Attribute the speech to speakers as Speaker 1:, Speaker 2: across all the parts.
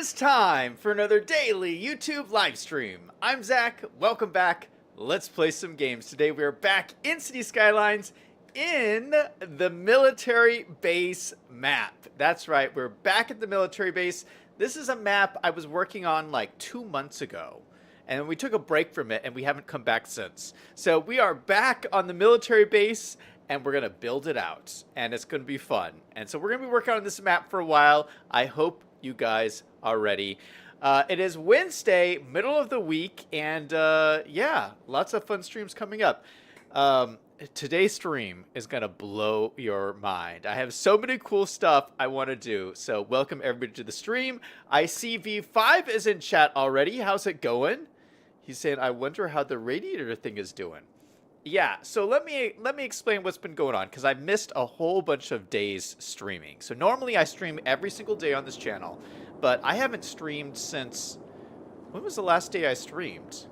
Speaker 1: is time for another daily YouTube live stream. I'm Zach. Welcome back. Let's play some games. Today we are back in City Skylines in the military base map. That's right. We're back at the military base. This is a map I was working on like 2 months ago. And we took a break from it and we haven't come back since. So we are back on the military base and we're going to build it out. And it's going to be fun. And so we're going to be working on this map for a while. I hope you guys are ready. It is Wednesday, middle of the week. And yeah, lots of fun streams coming up. Today's stream is going to blow your mind. I have so many cool stuff I want to do. So welcome everybody to the stream. I see V5 is in chat already. How's it going? He's saying, I wonder how the radiator thing is doing. Yeah, so let me explain what's been going on, because I missed a whole bunch of days streaming. So normally I stream every single day on this channel, but I haven't streamed since... When was the last day I streamed?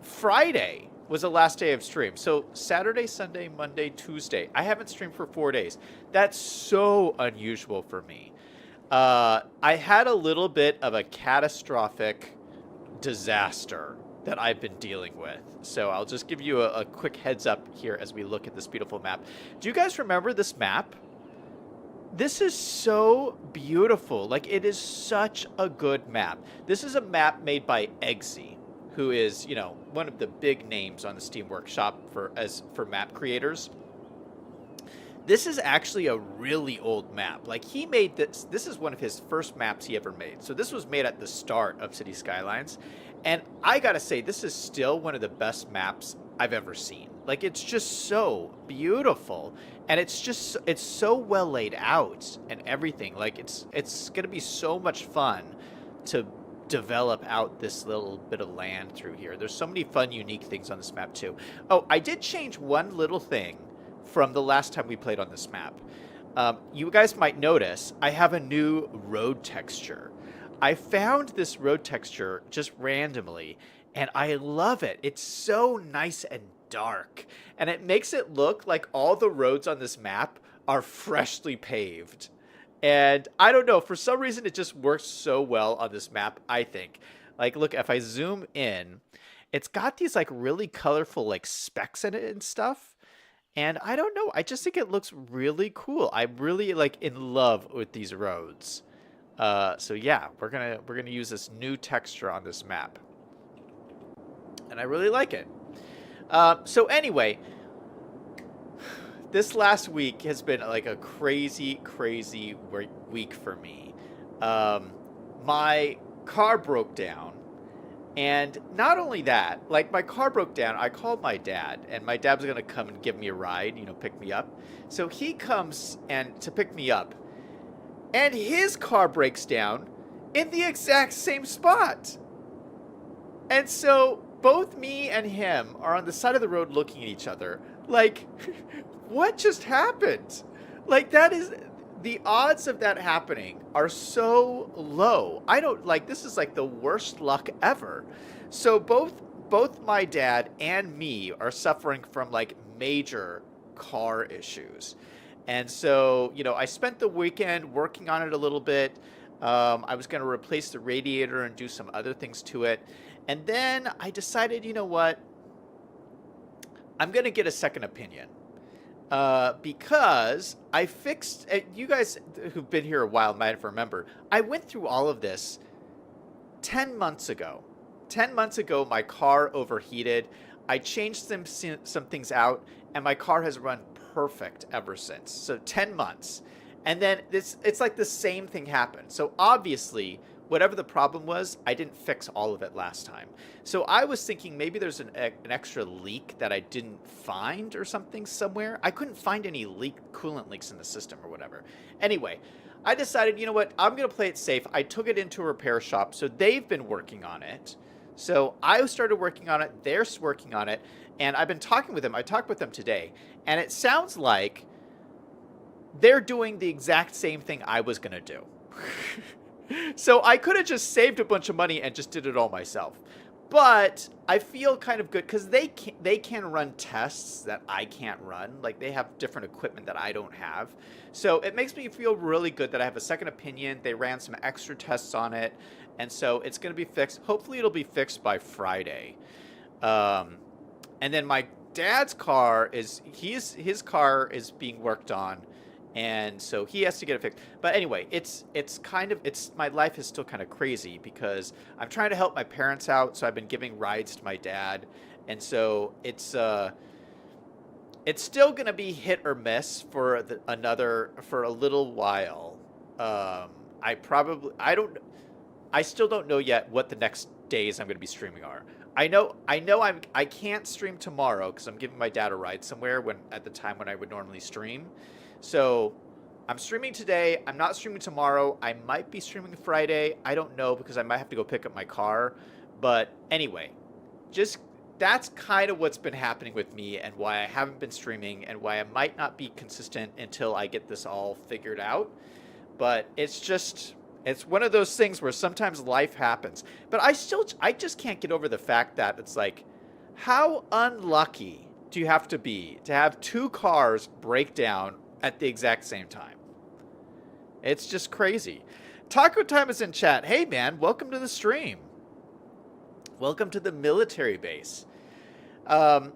Speaker 1: Friday was the last day of stream. So Saturday, Sunday, Monday, Tuesday. I haven't streamed for 4 days. That's so unusual for me. I had a little bit of a catastrophic disaster that I've been dealing with. So I'll just give you a quick heads up here as we look at this beautiful map. Do you guys remember this map? This is so beautiful. Like, it is such a good map. This is a map made by Eggsy, who is, you know, one of the big names on the Steam Workshop for map creators. This is actually a really old map. Like, he made this. This is one of his first maps he ever made. So this was made at the start of City Skylines. And I gotta say, this is still one of the best maps I've ever seen. Like, it's just so beautiful. And it's so well laid out and everything. Like, it's gonna be so much fun to develop out this little bit of land through here. There's so many fun, unique things on this map too. Oh, I did change one little thing from the last time we played on this map. You guys might notice I have a new road texture. I found this road texture just randomly, and I love it. It's so nice and dark, and it makes it look like all the roads on this map are freshly paved. And I don't know, for some reason it just works so well on this map, I think. Like, look, if I zoom in, it's got these like really colorful like specks in it and stuff. And I don't know, I just think it looks really cool. I'm really like in love with these roads. So yeah, we're gonna use this new texture on this map, and I really like it. So anyway, this last week has been like a crazy week for me. My car broke down. And not only that, like, my car broke down. I called my dad, and my dad was going to come and give me a ride, you know, pick me up. So he comes to pick me up, and his car breaks down in the exact same spot. And so both me and him are on the side of the road looking at each other like, what just happened? Like, that is... The odds of that happening are so low. I don't, like, this is like the worst luck ever. So both my dad and me are suffering from like major car issues. And so, you know, I spent the weekend working on it a little bit. I was going to replace the radiator and do some other things to it. And then I decided, you know what? I'm going to get a second opinion. Because I fixed, you guys who've been here a while might remember, I went through all of this 10 months ago. 10 months ago, my car overheated. I changed some things out, and my car has run perfect ever since. So 10 months. And then it's like the same thing happened. So obviously, whatever the problem was, I didn't fix all of it last time. So I was thinking maybe there's an extra leak that I didn't find or something somewhere. I couldn't find any coolant leaks in the system or whatever. Anyway, I decided, you know what, I'm going to play it safe. I took it into a repair shop, so they've been working on it. So I started working on it, they're working on it, and I've been talking with them. I talked with them today, and it sounds like they're doing the exact same thing I was going to do. So I could have just saved a bunch of money and just did it all myself. But I feel kind of good because they can run tests that I can't run. Like they have different equipment that I don't have. So it makes me feel really good that I have a second opinion. They ran some extra tests on it, and so it's going to be fixed. Hopefully it'll be fixed by Friday. And then my dad's car his car is being worked on, and so he has to get it fixed. But anyway, it's my life is still kind of crazy because I'm trying to help my parents out, so I've been giving rides to my dad, and so it's still gonna be hit or miss for for a little while. I still don't know yet what the next days I'm gonna be streaming are. I can't stream tomorrow because I'm giving my dad a ride somewhere at the time when I would normally stream. So I'm streaming today. I'm not streaming tomorrow. I might be streaming Friday. I don't know because I might have to go pick up my car. But anyway, just that's kind of what's been happening with me and why I haven't been streaming and why I might not be consistent until I get this all figured out. But it's one of those things where sometimes life happens. But I just can't get over the fact that it's like, how unlucky do you have to be to have two cars break down at the exact same time? It's just crazy. Taco Time is in chat. Hey man, welcome to the stream. Welcome to the military base. On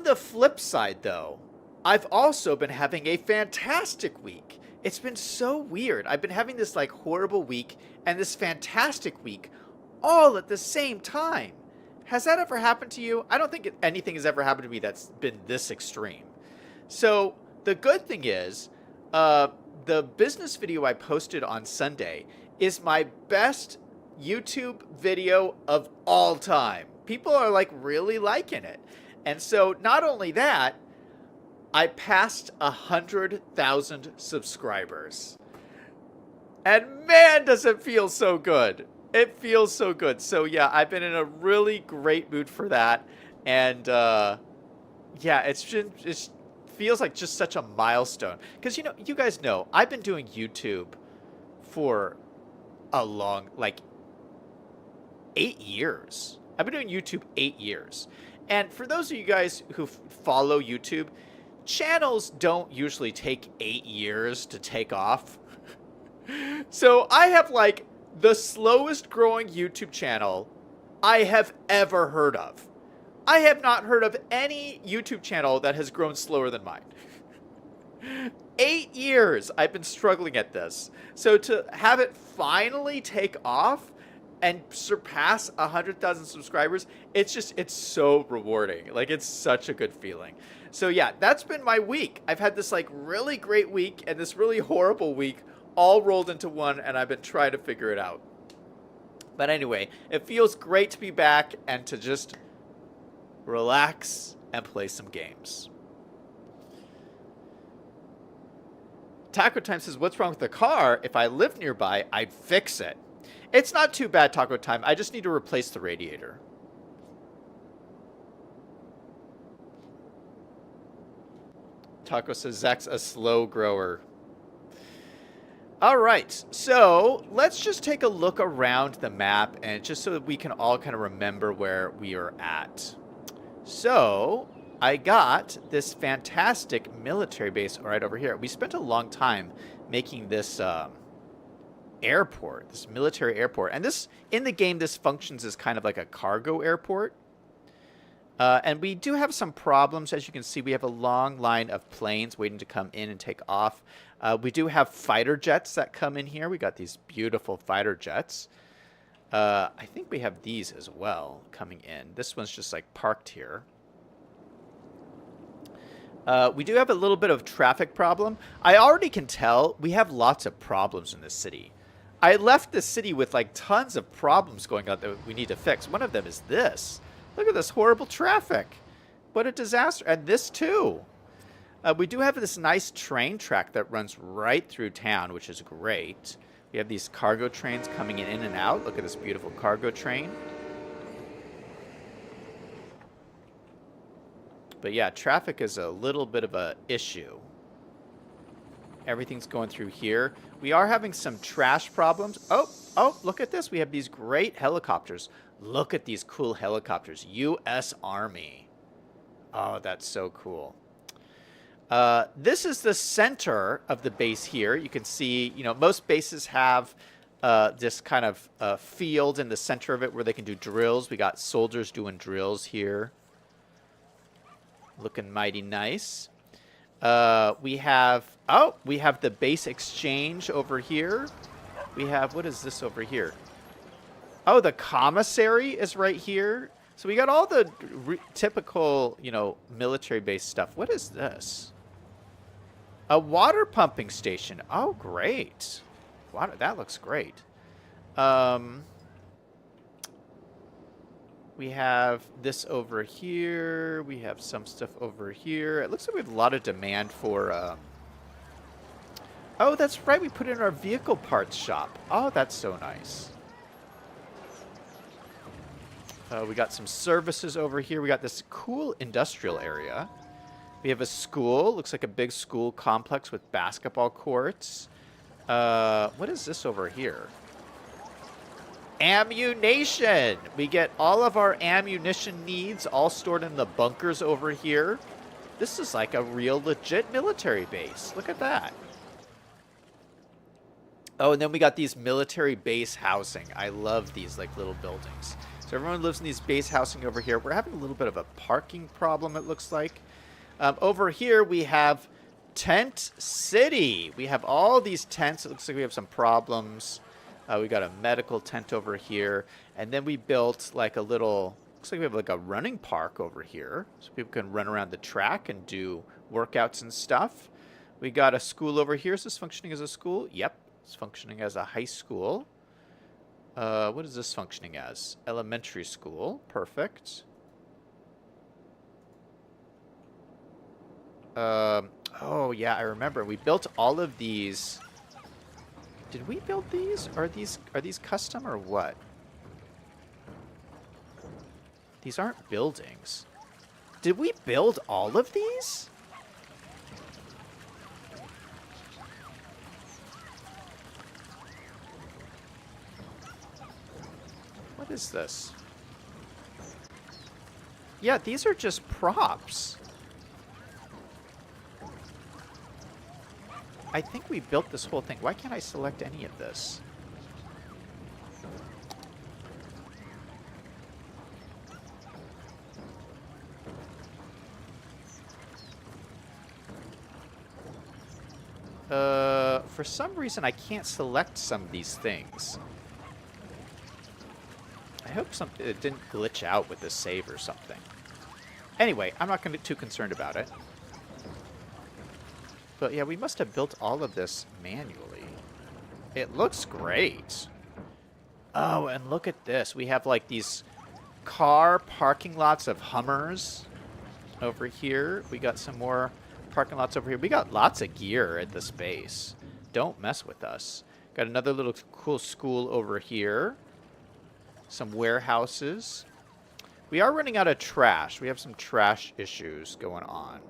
Speaker 1: the flip side though, I've also been having a fantastic week. It's been so weird. I've been having this like horrible week and this fantastic week all at the same time. Has that ever happened to you? I don't think anything has ever happened to me that's been this extreme. So the good thing is, the business video I posted on Sunday is my best YouTube video of all time. People are like really liking it. And so not only that, I passed 100,000 subscribers. And man, does it feel so good. It feels so good. So yeah, I've been in a really great mood for that. And yeah, it feels like just such a milestone. Because you guys know, I've been doing YouTube for a long, like 8 years. I've been doing YouTube 8 years. And for those of you guys who follow YouTube, channels don't usually take 8 years to take off. So I have like the slowest growing YouTube channel I have ever heard of. I have not heard of any YouTube channel that has grown slower than mine. 8 years I've been struggling at this. So to have it finally take off and surpass 100,000 subscribers, it's so rewarding. Like, it's such a good feeling. So yeah, that's been my week. I've had this like really great week and this really horrible week all rolled into one, and I've been trying to figure it out. But anyway, it feels great to be back and to just relax and play some games. Taco Time says, what's wrong with the car? If I lived nearby, I'd fix it. It's not too bad, Taco Time. I just need to replace the radiator. Taco says, Zach's a slow grower. All right, so let's just take a look around the map and just so that we can all kind of remember where we are at. So I got this fantastic military base right over here. We spent a long time making this airport, this military airport. And this, in the game, this functions as kind of like a cargo airport. And we do have some problems. As you can see, we have a long line of planes waiting to come in and take off. We do have fighter jets that come in here. We got these beautiful fighter jets. I think we have these as well coming in. This one's just like parked here. We do have a little bit of traffic problem. I already can tell we have lots of problems in this city. I left the city with like tons of problems going on that we need to fix. One of them is this. Look at this horrible traffic. What a disaster. And this too. We do have this nice train track that runs right through town, which is great. We have these cargo trains coming in and out. Look at this beautiful cargo train. But yeah, traffic is a little bit of an issue. Everything's going through here. We are having some trash problems. Oh, look at this. We have these great helicopters Look at these cool helicopters. U.S. Army. Oh, that's so cool. This is the center of the base here. You can see, you know, most bases have this kind of field in the center of it where they can do drills. We got soldiers doing drills here. Looking mighty nice. We have the base exchange over here. We have, what is this over here? Oh, the commissary is right here. So we got all the typical, you know, military-based stuff. What is this? A water pumping station. Oh, great. Water, that looks great. We have this over here. We have some stuff over here. It looks like we have a lot of demand for... Oh, that's right. We put it in our vehicle parts shop. Oh, that's so nice. We got some services over here. We got this cool industrial area. We have a school. Looks like a big school complex with basketball courts. What is this over here? Ammunition! We get all of our ammunition needs all stored in the bunkers over here. This is like a real legit military base. Look at that. Oh, and then we got these military base housing. I love these like little buildings. So everyone lives in these base housing over here. We're having a little bit of a parking problem, it looks like. Over here, we have Tent City. We have all these tents. It looks like we have some problems. We got a medical tent over here. And then we built like a little, looks like we have like a running park over here. So people can run around the track and do workouts and stuff. We got a school over here. Is this functioning as a school? Yep, it's functioning as a high school. What is this functioning as? Elementary school. Perfect. Oh, yeah, I remember. We built all of these. Did we build these? Are these custom or what? These aren't buildings. Did we build all of these? What is this? Yeah, these are just props. I think we built this whole thing. Why can't I select any of this? For some reason, I can't select some of these things. I hope it didn't glitch out with the save or something. Anyway, I'm not going to be too concerned about it. But yeah, we must have built all of this manually. It looks great. Oh, and look at this. We have like these car parking lots of Hummers over here. We got some more parking lots over here. We got lots of gear at this base. Don't mess with us. Got another little cool school over here. Some warehouses. We are running out of trash. We have some trash issues going on.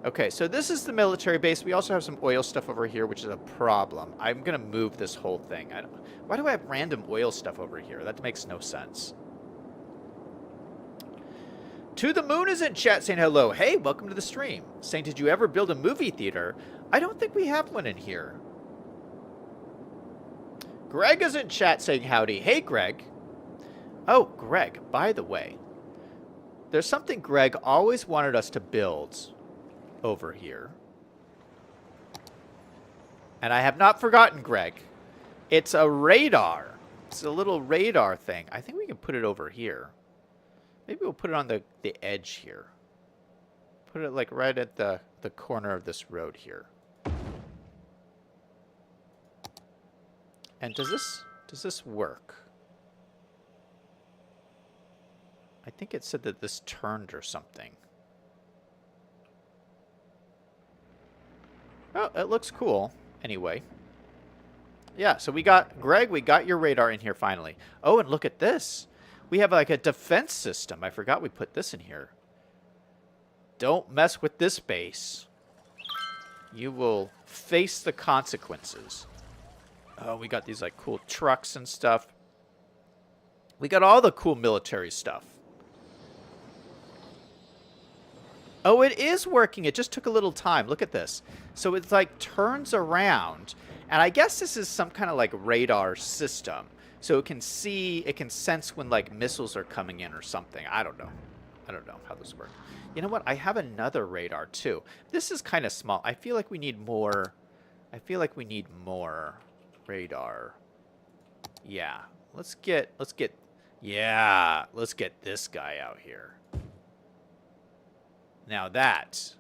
Speaker 1: Okay, so this is the military base. We also have some oil stuff over here, which is a problem. I'm going to move this whole thing. Why do I have random oil stuff over here? That makes no sense. To the Moon is in chat saying hello. Hey, welcome to the stream. Saying, did you ever build a movie theater? I don't think we have one in here. Greg is in chat saying howdy. Hey, Greg. Oh, Greg, by the way, there's something Greg always wanted us to build over here. And I have not forgotten, Greg. It's a radar. It's a little radar thing. I think we can put it over here. Maybe we'll put it on the edge here. Put it like right at the corner of this road here. And does this work? I think it said that this turned or something. Oh, it looks cool. Anyway. Yeah, so we got, Greg, we got your radar in here finally. Oh, and look at this. We have like a defense system. I forgot we put this in here. Don't mess with this base. You will face the consequences. Oh, we got these like cool trucks and stuff. We got all the cool military stuff. Oh, it is working. It just took a little time. Look at this. So it's like turns around. And I guess this is some kind of like radar system. So it can see, it can sense when like missiles are coming in or something. I don't know. I don't know how this works. You know what? I have another radar too. This is kind of small. I feel like we need more. I feel like we need more radar. Yeah. Let's get this guy out here. Now that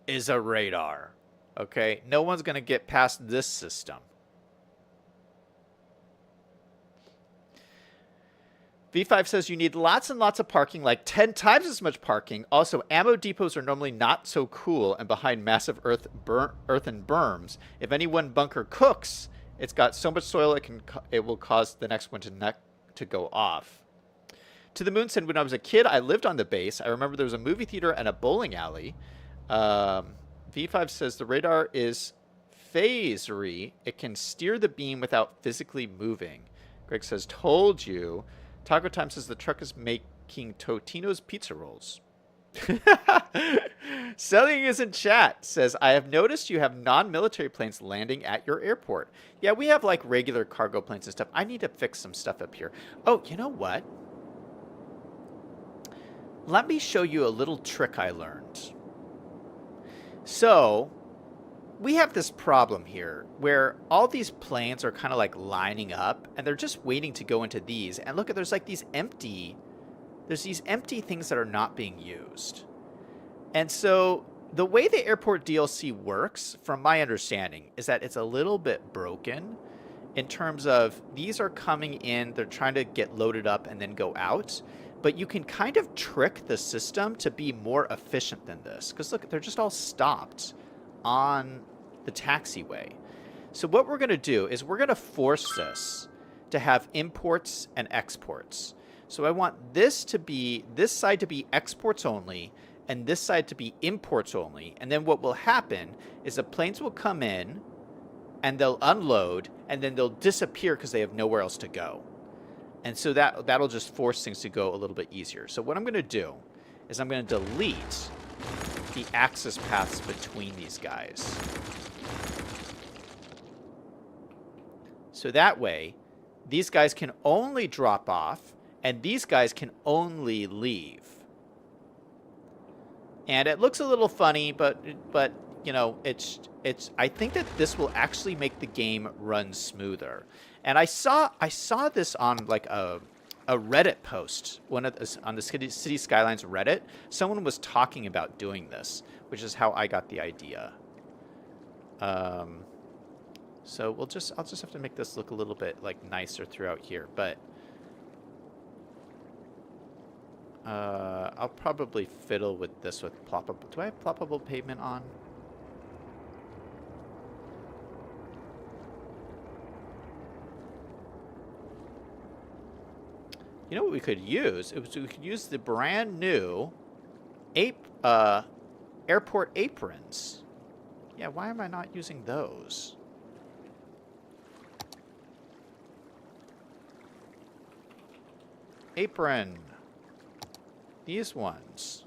Speaker 1: is a radar. Okay? No one's going to get past this system. V5 says you need lots and lots of parking, like 10 times as much parking. Also, ammo depots are normally not so cool and behind massive earthen berms. If any one bunker cooks, it's got so much soil it will cause the next one to go off. To the Moon said, when I was a kid, I lived on the base. I remember there was a movie theater and a bowling alley. V5 says the radar is phasery. It can steer the beam without physically moving. Greg says, told you. Taco Time says the truck is making Totino's pizza rolls. Selling is in chat. Says, I have noticed you have non-military planes landing at your airport. Yeah, we have like regular cargo planes and stuff. I need to fix some stuff up here. Oh, you know what? Let me show you a little trick I learned. So, we have this problem here where all these planes are kind of like lining up and they're just waiting to go into these. And look, there's like these empty things that are not being used. And so the way the airport DLC works, from my understanding, is that it's a little bit broken in terms of these are coming in, they're trying to get loaded up and then go out. But you can kind of trick the system to be more efficient than this. Because look, they're just all stopped on the taxiway. So what we're going to do is we're going to force this to have imports and exports. So I want this side to be exports only and this side to be imports only. And then what will happen is the planes will come in and they'll unload and then they'll disappear because they have nowhere else to go. And so that'll just force things to go a little bit easier. So what I'm going to do is I'm going to delete the access paths between these guys. So that way, these guys can only drop off, and these guys can only leave. And it looks a little funny, but you know, it's. I think that this will actually make the game run smoother. And I saw this on like a Reddit post, on the City Skylines Reddit. Someone was talking about doing this, which is how I got the idea. So I'll just have to make this look a little bit like nicer throughout here, but I'll probably fiddle with this with ploppable. Do I have ploppable pavement on? You know what we could use? We could use the brand new airport aprons. Yeah, why am I not using those? Apron. These ones.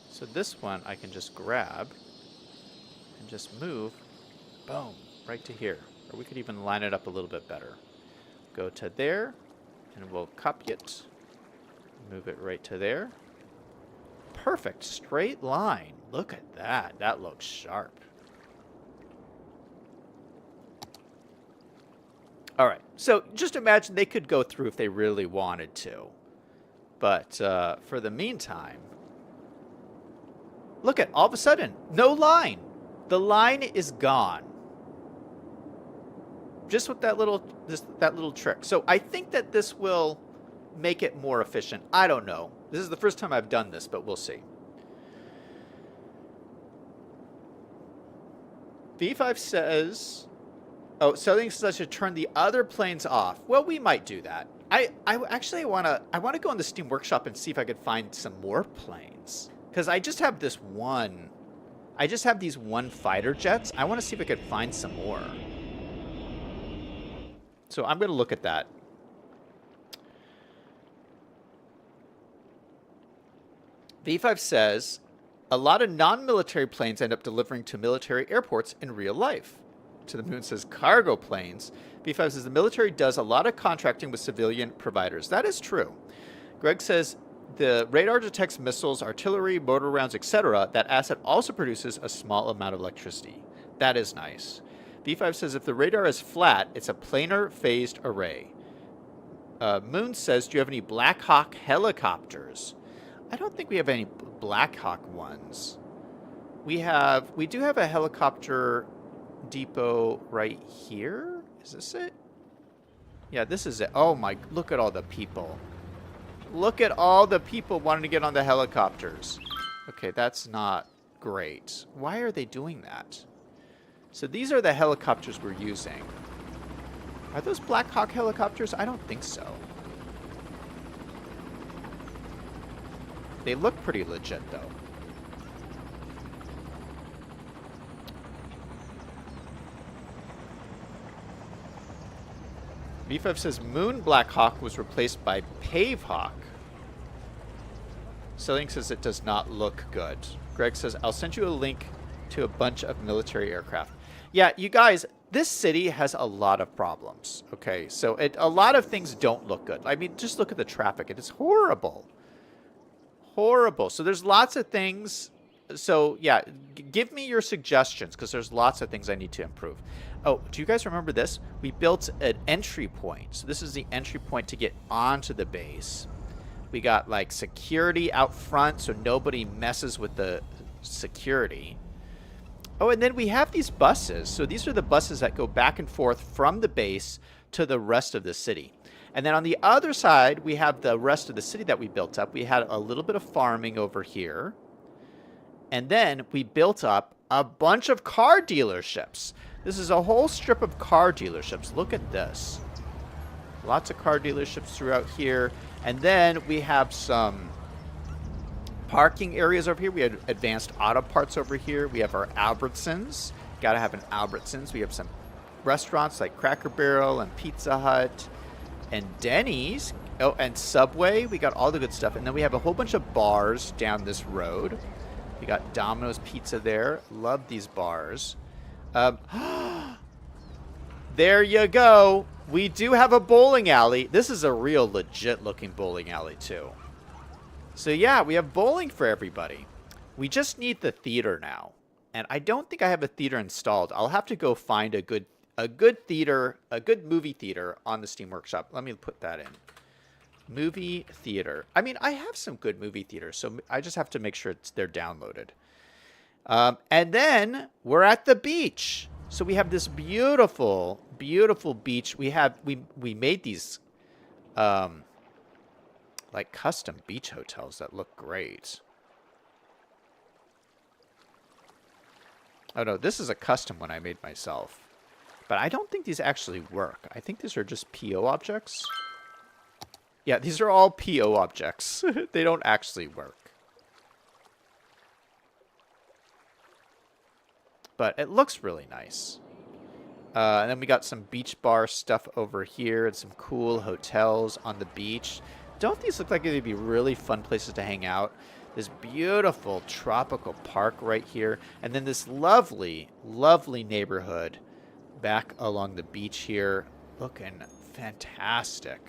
Speaker 1: So this one I can just grab and just move, boom, right to here. Or we could even line it up a little bit better. Go to there, and we'll copy it. Move it right to there. Perfect, straight line. Look at that. That looks sharp. All right, so just imagine they could go through if they really wanted to. But for the meantime, look at, all of a sudden, no line. The line is gone. Just with that little trick. So I think that this will make it more efficient. I don't know. This is the first time I've done this, but we'll see. V5 says, oh, Selling says I should turn the other planes off. Well, we might do that. I actually want to go in the Steam Workshop and see if I could find some more planes. Because I just have this one. I just have these one fighter jets. I want to see if I could find some more. So I'm going to look at that. V5 says, a lot of non-military planes end up delivering to military airports in real life. To the Moon says, cargo planes. V5 says, the military does a lot of contracting with civilian providers. That is true. Greg says, the radar detects missiles, artillery, mortar rounds, etc. That asset also produces a small amount of electricity. That is nice. V5 says, if the radar is flat, it's a planar phased array. Moon says, do you have any Black Hawk helicopters? I don't think we have any Black Hawk ones. We do have a helicopter depot right here. Is this it? Yeah, this is it. Oh my, look at all the people. Look at all the people wanting to get on the helicopters. Okay, that's not great. Why are they doing that? So these are the helicopters we're using. Are those Black Hawk helicopters? I don't think so. They look pretty legit, though. V5 says Moon Black Hawk was replaced by Pave Hawk. Selling says it does not look good. Greg says, I'll send you a link to a bunch of military aircraft. Yeah, you guys, this city has a lot of problems, okay? So a lot of things don't look good. I mean, just look at the traffic. It is horrible. Horrible. So there's lots of things. So, yeah, give me your suggestions because there's lots of things I need to improve. Oh, do you guys remember this? We built an entry point. So this is the entry point to get onto the base. We got, like, security out front so nobody messes with the security. Oh, and then we have these buses. So these are the buses that go back and forth from the base to the rest of the city. And then on the other side, we have the rest of the city that we built up. We had a little bit of farming over here. And then we built up a bunch of car dealerships. This is a whole strip of car dealerships. Look at this. Lots of car dealerships throughout here. And then we have some parking areas over here. We have advanced auto parts over here. We have our Albertsons. Got to have an Albertsons. We have some restaurants like Cracker Barrel and Pizza Hut and Denny's. Oh, and Subway. We got all the good stuff. And then we have a whole bunch of bars down this road. We got Domino's Pizza there. Love these bars. There you go. We do have a bowling alley. This is a real legit looking bowling alley too. So yeah, we have bowling for everybody. We just need the theater now. And I don't think I have a theater installed. I'll have to go find a good theater, a good movie theater on the Steam Workshop. Let me put that in. Movie theater. I mean, I have some good movie theaters, so I just have to make sure they're downloaded. And then we're at the beach. So we have this beautiful, beautiful beach. We made these like custom beach hotels that look great. Oh no, this is a custom one I made myself. But I don't think these actually work. I think these are just PO objects. Yeah, these are all PO objects. They don't actually work. But it looks really nice. And then we got some beach bar stuff over here and some cool hotels on the beach. Don't these look like they'd be really fun places to hang out? This beautiful tropical park right here. And then this lovely, lovely neighborhood back along the beach here. Looking fantastic.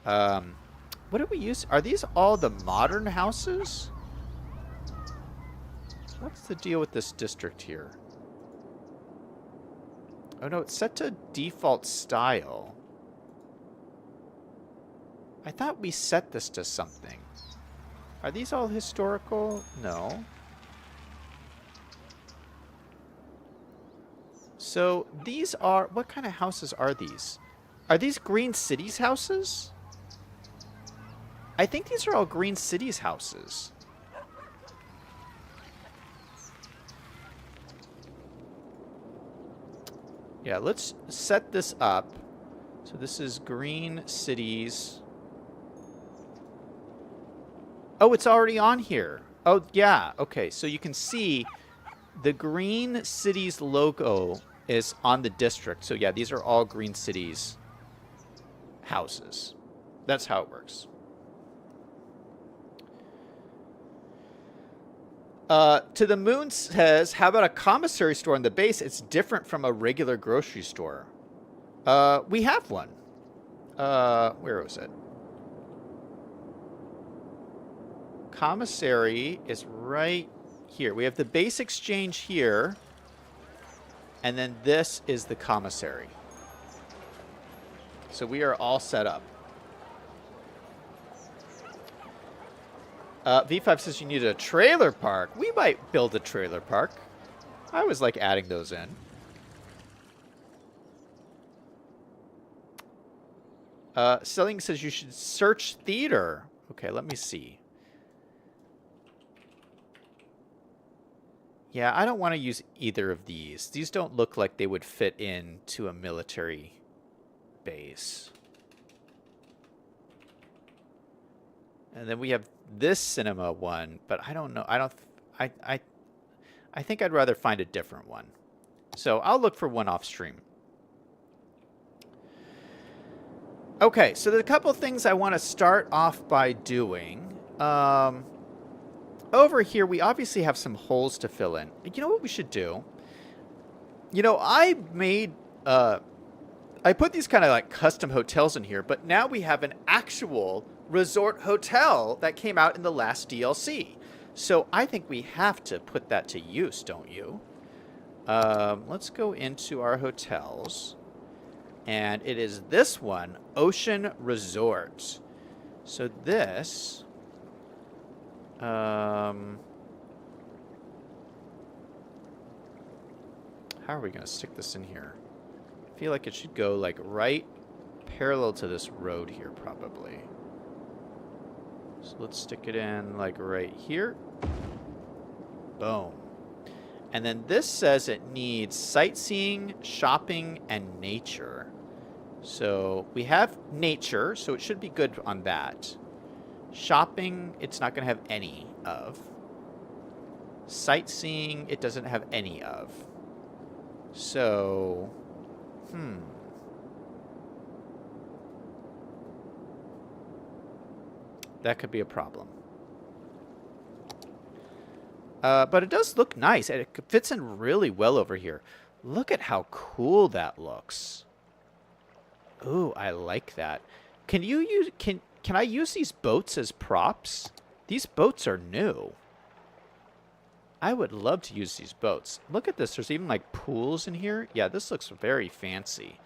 Speaker 1: What did we use? Are these all the modern houses? What's the deal with this district here? Oh no, it's set to default style. I thought we set this to something. Are these all historical? No. So these are, what kind of houses are these? Are these Green Cities houses? I think these are all Green Cities houses. Yeah, let's set this up. So this is Green Cities. Oh, it's already on here. Oh, yeah. Okay, so you can see the Green Cities logo is on the district. So yeah, these are all Green Cities houses. That's how it works. To the Moon says, how about a commissary store on the base? It's different from a regular grocery store. We have one. Where was it? Commissary is right here. We have the base exchange here. And then this is the commissary. So we are all set up. V5 says you need a trailer park. We might build a trailer park. I always like adding those in. Selling says you should search theater. Okay, let me see. Yeah, I don't want to use either of these. These don't look like they would fit into a military base. And then we have this cinema one, but I don't know. I think I'd rather find a different one. So I'll look for one off stream. Okay, so there's a couple things I want to start off by doing. Over here, we obviously have some holes to fill in. You know what we should do? You know, I put these kind of like custom hotels in here, but now we have an actual resort hotel that came out in the last DLC. So I think we have to put that to use, don't you? Let's go into our hotels. And it is this one, Ocean Resort. So this... how are we going to stick this in here? I feel like it should go like right parallel to this road here probably. So let's stick it in like right here. Boom. And then this says it needs sightseeing, shopping, and nature. So we have nature, so it should be good on that. Shopping, it's not going to have any of. Sightseeing, it doesn't have any of. So, that could be a problem. But it does look nice. It fits in really well over here. Look at how cool that looks. Ooh, I like that. Can you use... Can I use these boats as props? These boats are new. I would love to use these boats. Look at this. There's even like pools in here. Yeah, this looks very fancy.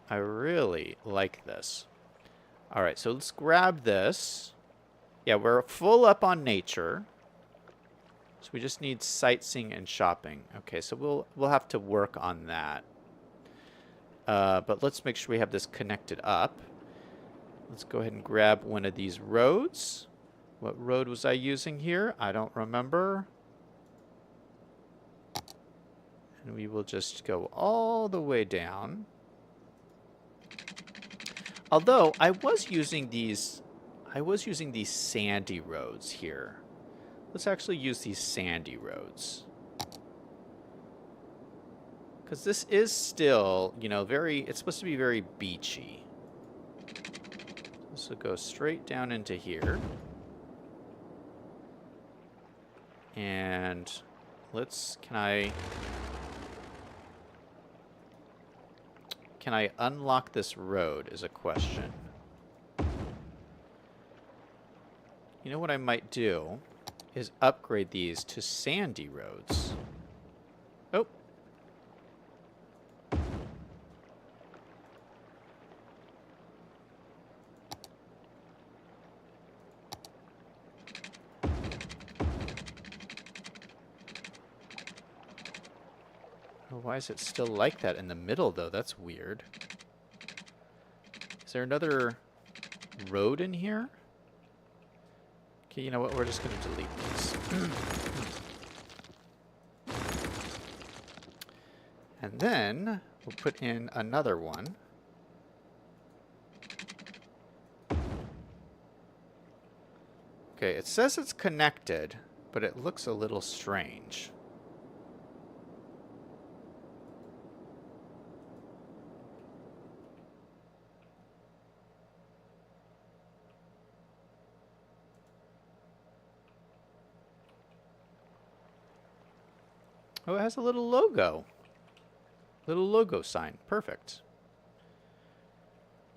Speaker 1: I really like this. All right, so let's grab this. Yeah, we're full up on nature. So we just need sightseeing and shopping. Okay, so we'll have to work on that. But let's make sure we have this connected up. Let's go ahead and grab one of these roads. What road was I using here? I don't remember. And we will just go all the way down. Although I was using these sandy roads here. Let's actually use these sandy roads. Because this is still, you know, it's supposed to be very beachy. This will go straight down into here. And can I unlock this road is a question. You know what I might do is upgrade these to sandy roads. Oh. Why is it still like that in the middle, though? That's weird. Is there another road in here? Okay, you know what? We're just going to delete these. And then we'll put in another one. Okay, it says it's connected, but it looks a little strange. Oh, it has a little logo. Little logo sign. Perfect.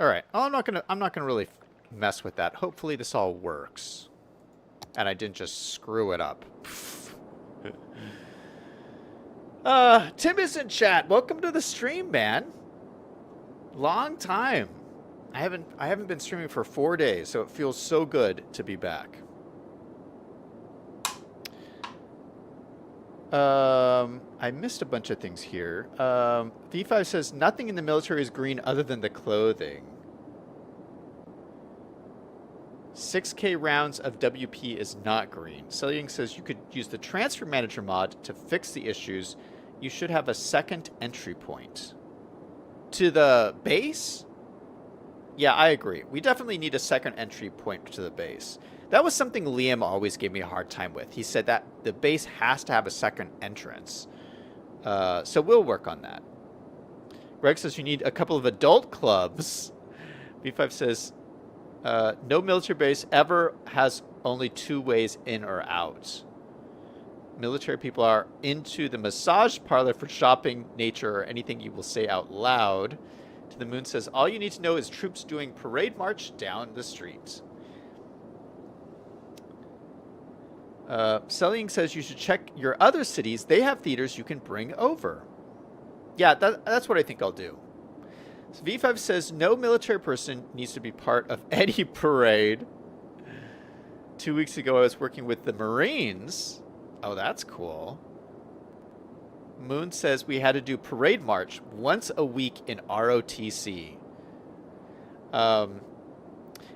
Speaker 1: All right. Oh, I'm not gonna really mess with that. Hopefully this all works. And I didn't just screw it up. Tim is in chat. Welcome to the stream, man. Long time. I haven't been streaming for 4 days, so it feels so good to be back. I missed a bunch of things here. V5 says nothing in the military is green other than the clothing. 6K rounds of WP is not green. Selling says you could use the transfer manager mod to fix the issues. You should have a second entry point. To the base? Yeah, I agree. We definitely need a second entry point to the base. That was something Liam always gave me a hard time with. He said that the base has to have a second entrance. So we'll work on that. Greg says you need a couple of adult clubs. B5 says no military base ever has only 2 ways in or out. Military people are into the massage parlor for shopping, nature, or anything you will say out loud. To the Moon says all you need to know is troops doing parade march down the street. Selling says you should check your other cities. They have theaters you can bring over. Yeah, that's what I think I'll do. So V5 says no military person needs to be part of any parade. 2 weeks ago, I was working with the Marines. Oh, that's cool. Moon says we had to do parade march once a week in ROTC.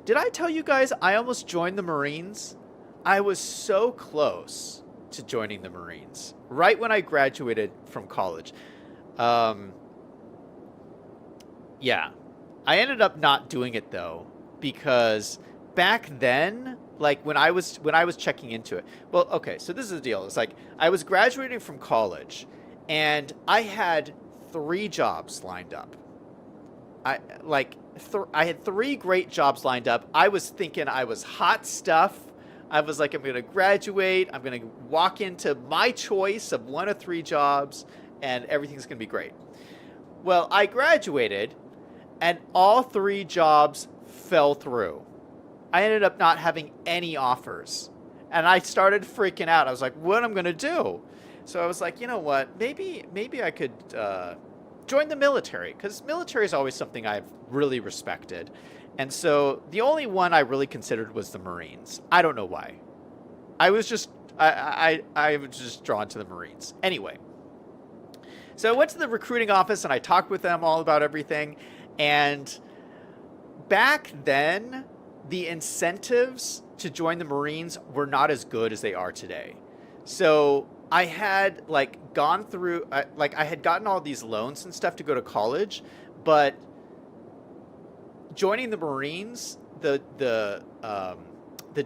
Speaker 1: Did I tell you guys I almost joined the Marines? I was so close to joining the Marines right when I graduated from college. Yeah, I ended up not doing it though, because back then, like when I was checking into it. Well, okay, so this is the deal. It's like I was graduating from college and I had 3 jobs lined up. I had 3 great jobs lined up. I was thinking I was hot stuff. I was like, I'm going to graduate. I'm going to walk into my choice of 1 of 3 jobs, and everything's going to be great. Well, I graduated, and all 3 jobs fell through. I ended up not having any offers, and I started freaking out. I was like, what am I going to do? So I was like, you know what? Maybe I could join the military, because military is always something I've really respected. And so the only one I really considered was the Marines. I don't know why. I was just drawn to the Marines. Anyway, so I went to the recruiting office and I talked with them all about everything. And back then, the incentives to join the Marines were not as good as they are today. So I had gone through, I had gotten all these loans and stuff to go to college, but joining the Marines, the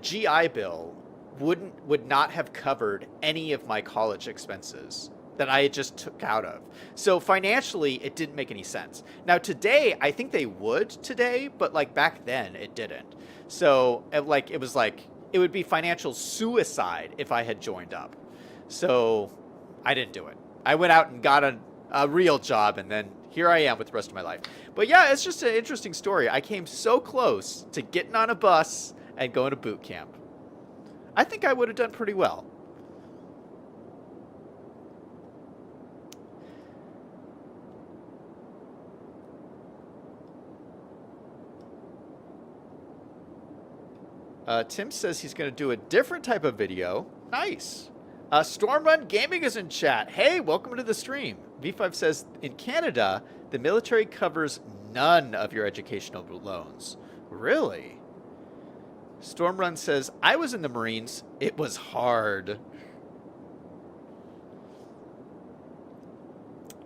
Speaker 1: GI Bill would not have covered any of my college expenses that I had just took out of. So financially, it didn't make any sense. Now today, I think they would today, but back then it didn't. So it would be financial suicide if I had joined up. So I didn't do it. I went out and got a real job, and then here I am with the rest of my life. But yeah, it's just an interesting story. I came so close to getting on a bus and going to boot camp. I think I would have done pretty well. Tim says he's going to do a different type of video. Nice. Stormrun Gaming is in chat. Hey, welcome to the stream. V5 says, in Canada, the military covers none of your educational loans. Really? Stormrun says, I was in the Marines. It was hard.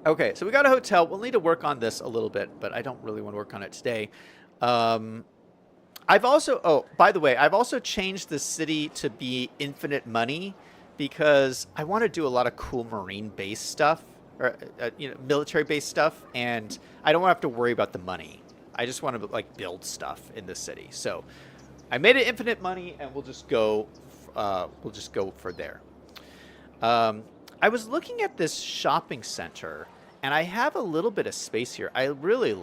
Speaker 1: Okay, so we got a hotel. We'll need to work on this a little bit, but I don't really want to work on it today. I've also, oh, by the way, I've also changed the city to be infinite money because I want to do a lot of cool Marine-based stuff, or military-based stuff, and I don't want to have to worry about the money. I just want to build stuff in the city. So I made it infinite money, and we'll just go for there. I was looking at this shopping center, and I have a little bit of space here. I really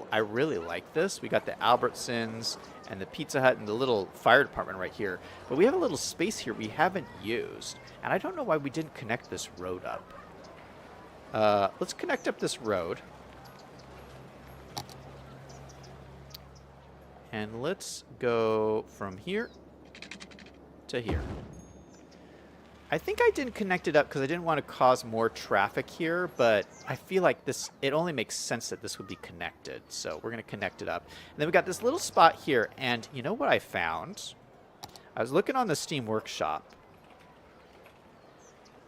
Speaker 1: like this. We got the Albertsons and the Pizza Hut and the little fire department right here. But we have a little space here we haven't used, and I don't know why we didn't connect this road up. Let's connect up this road. And let's go from here to here. I think I didn't connect it up because I didn't want to cause more traffic here, but I feel like this, it only makes sense that this would be connected. So we're going to connect it up. And then we got this little spot here, and you know what I found? I was looking on the Steam Workshop.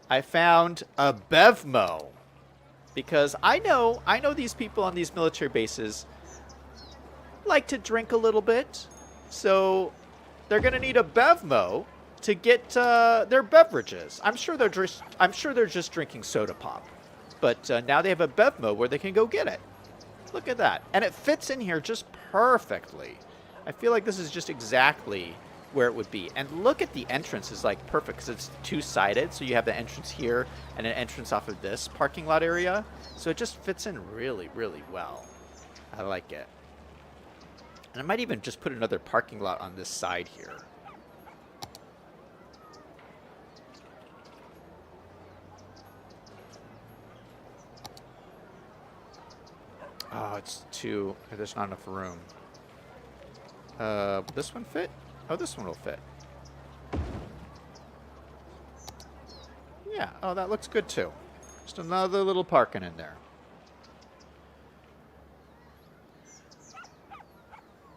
Speaker 1: I found a Bevmo. Because I know these people on these military bases like to drink a little bit. So they're going to need a Bevmo to get their beverages. I'm sure they're just drinking soda pop, but now they have a Bevmo where they can go get it. Look at that, and it fits in here just perfectly. I feel like this is just exactly where it would be. And look at the entrance is like perfect because it's two-sided, so you have the entrance here and an entrance off of this parking lot area. So it just fits in really, really well. I like it. And I might even just put another parking lot on this side here. Oh, it's too... There's not enough room. This one fit? Oh, this one will fit. Yeah. Oh, that looks good too. Just another little parking in there.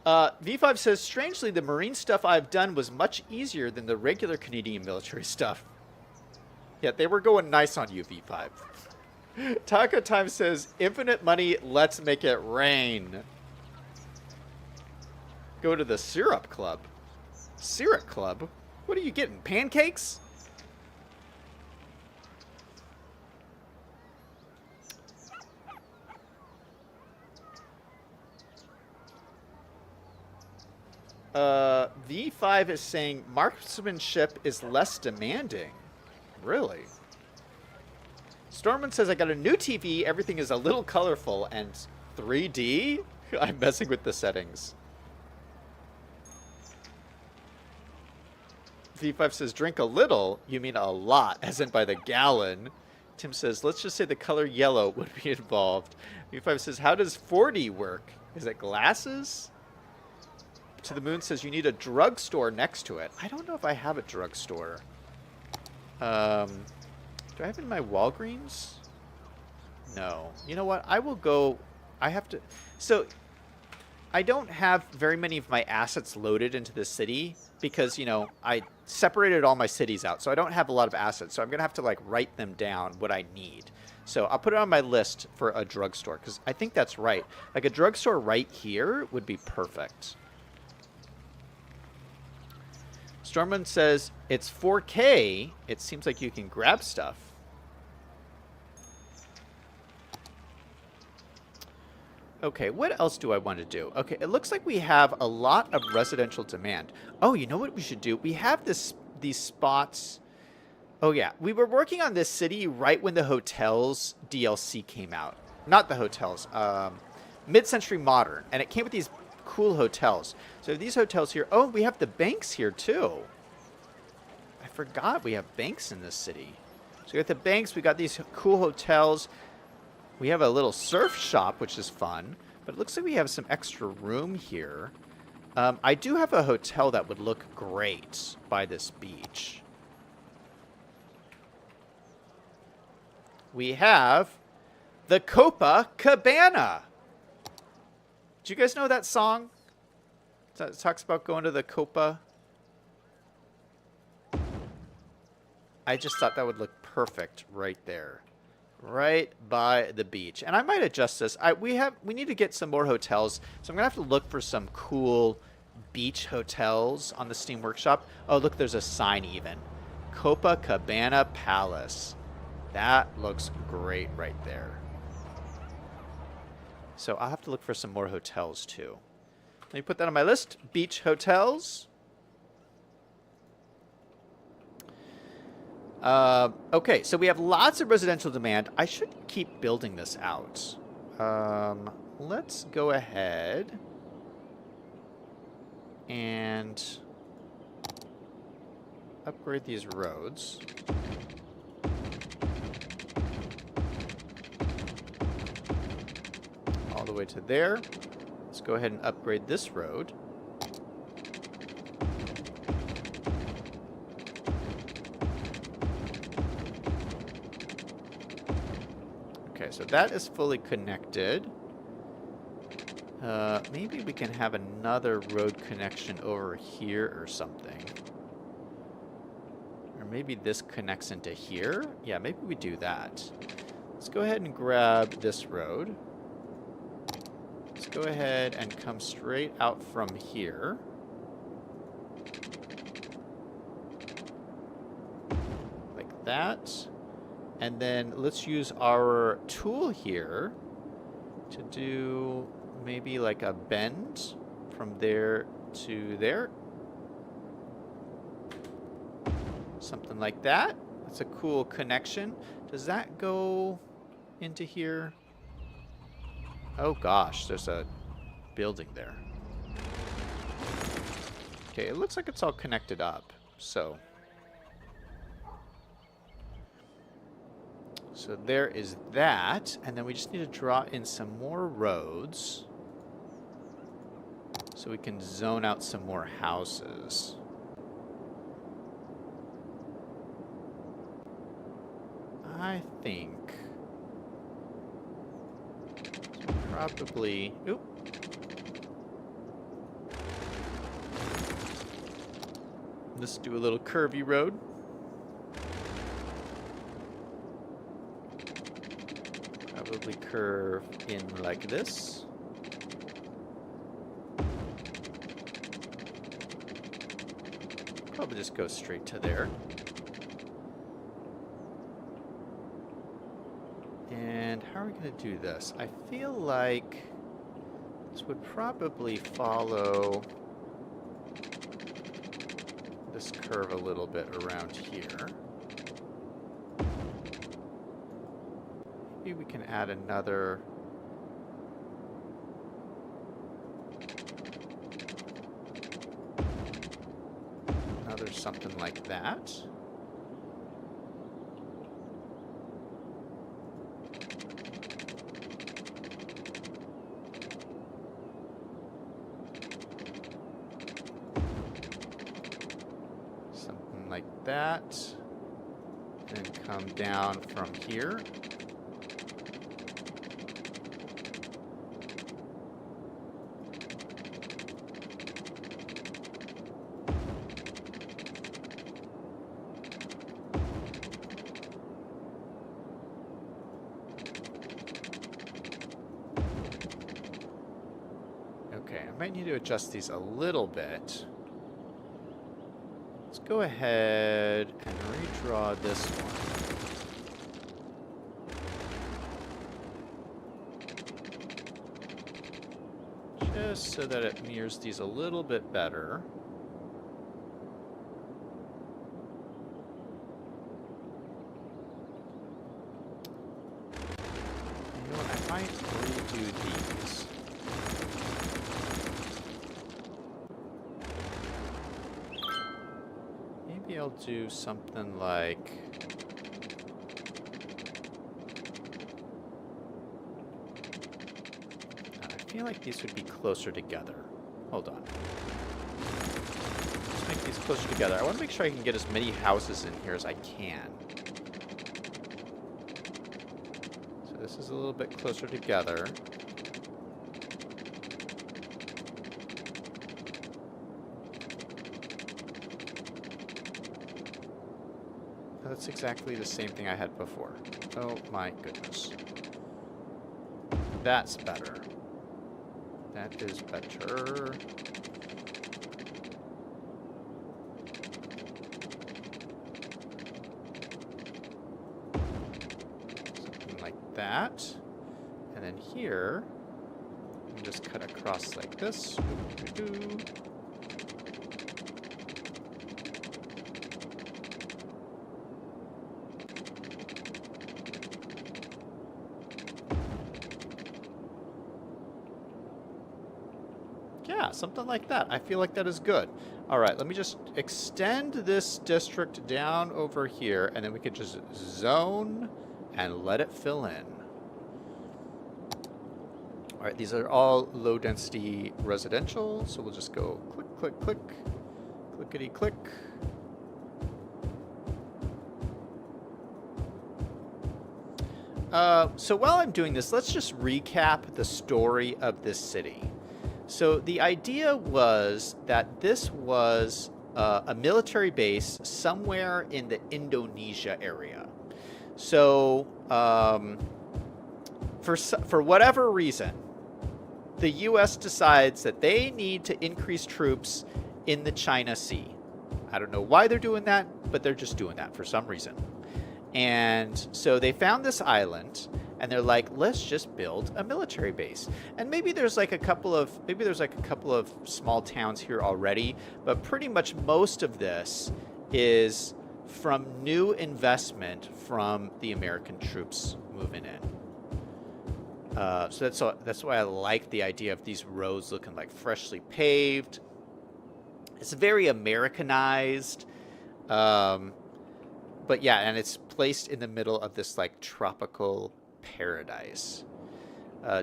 Speaker 1: V5 says, strangely, the Marine stuff I've done was much easier than the regular Canadian military stuff. Yeah, they were going nice on you, V5. Taco Time says, infinite money, let's make it rain. Go to the Syrup Club. Syrup Club? What are you getting? Pancakes? V5 is saying marksmanship is less demanding. Really? Storman says, I got a new TV. Everything is a little colorful and 3D? I'm messing with the settings. V5 says, drink a little. You mean a lot, as in by the gallon. Tim says, let's just say the color yellow would be involved. V5 says, how does 4D work? Is it glasses? To the Moon says, you need a drugstore next to it. I don't know if I have a drugstore. Do I have it in my Walgreens? No. You know what? I will go... I have to... So, I don't have very many of my assets loaded into the city because, you know, I separated all my cities out. So I don't have a lot of assets. So I'm going to have to, like, write them down what I need. So I'll put it on my list for a drugstore because I think that's right. Like, a drugstore right here would be perfect. Stormman says, it's 4K. It seems like you can grab stuff. Okay, what else do I want to do? Okay, it looks like we have a lot of residential demand. Oh, you know what we should do? We have these spots. Oh, yeah. We were working on this city right when the hotels DLC came out. Not the hotels. Mid-Century Modern. And it came with these cool hotels. So these hotels here. Oh, we have the banks here, too. I forgot we have banks in this city. So we got the banks. We got these cool hotels. We have a little surf shop, which is fun. But it looks like we have some extra room here. I do have a hotel that would look great by this beach. We have the Copacabana. Do you guys know that song? It talks about going to the Copa. I just thought that would look perfect right there. Right by the beach. And I might adjust this. We need to get some more hotels. So I'm going to have to look for some cool beach hotels on the Steam Workshop. Oh, look, there's a sign even. Copacabana Palace. That looks great right there. So I'll have to look for some more hotels too. Let me put that on my list. Beach hotels. Okay, so we have lots of residential demand. I should keep building this out. Let's go ahead and upgrade these roads. All the way to there. Let's go ahead and upgrade this road. Okay, so that is fully connected. Maybe we can have another road connection over here or something. Or maybe this connects into here? Yeah, maybe we do that. Let's go ahead and grab this road. Let's go ahead and come straight out from here. Like that. And then let's use our tool here to do maybe like a bend from there to there. Something like that. That's a cool connection. Does that go into here? Oh gosh, there's a building there. Okay, it looks like it's all connected up. So there is that, and then we just need to draw in some more roads so we can zone out some more houses. I think probably, oop. Let's do a little curvy road. Probably curve in like this. Probably just go straight to there. And how are we going to do this? I feel like this would probably follow this curve a little bit around here. Maybe we can add another something like that. Something like that. And come down from here. I might need to adjust these a little bit. Let's go ahead and redraw this one. Just so that it mirrors these a little bit better. You know what, I might redo these. Maybe I'll do something like... I feel like these would be closer together. Hold on. Let's make these closer together. I want to make sure I can get as many houses in here as I can. So this is a little bit closer together. That's exactly the same thing I had before. Oh my goodness. That's better. That is better. Something like that. And then here, you can just cut across like this. Yeah, something like that. I feel like that is good. All right, let me just extend this district down over here, and then we could just zone and let it fill in. All right, these are all low-density residential, so we'll just go click, click, click, clickety-click. So while I'm doing this, let's just recap the story of this city. So the idea was that this was a military base somewhere in the Indonesia area. So for whatever reason, the U.S. decides that they need to increase troops in the China Sea. I don't know why they're doing that, but they're just doing that for some reason. And so they found this island, and they're like, let's just build a military base. And maybe there's like a couple of small towns here already, but pretty much most of this is from new investment from the American troops moving in. So that's why I like the idea of these roads looking like freshly paved. It's very Americanized. But yeah, and it's placed in the middle of this like tropical paradise.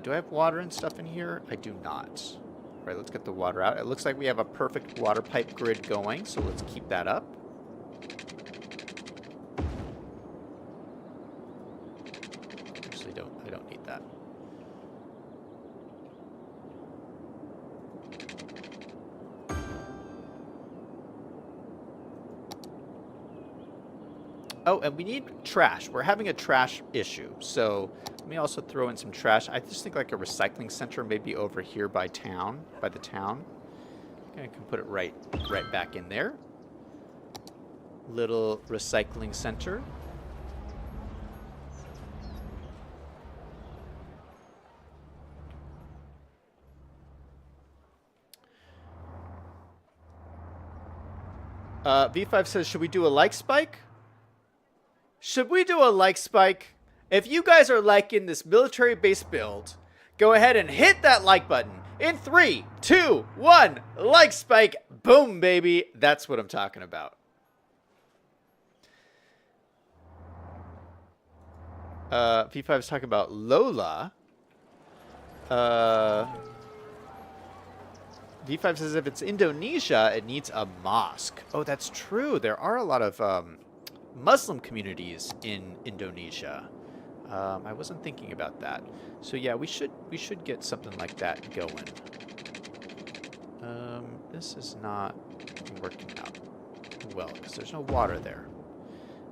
Speaker 1: Do I have water and stuff in here? I do not. All right, let's get the water out. It looks like we have a perfect water pipe grid going, so let's keep that up. Actually, I don't need that. Oh, and we need trash. We're having a trash issue. So let me also throw in some trash. I just think like a recycling center maybe over here by the town. Okay, I can put it right back in there. Little recycling center. V5 says, should we do a like spike? Should we do a like spike? If you guys are liking this military base build, go ahead and hit that like button. In 3, 2, 1, like spike. Boom, baby. That's what I'm talking about. V5 is talking about Lola. V5 says if it's Indonesia, it needs a mosque. Oh, that's true. There are a lot of Muslim communities in Indonesia. I wasn't thinking about that. So yeah, we should get something like that going. This is not working out well because there's no water there.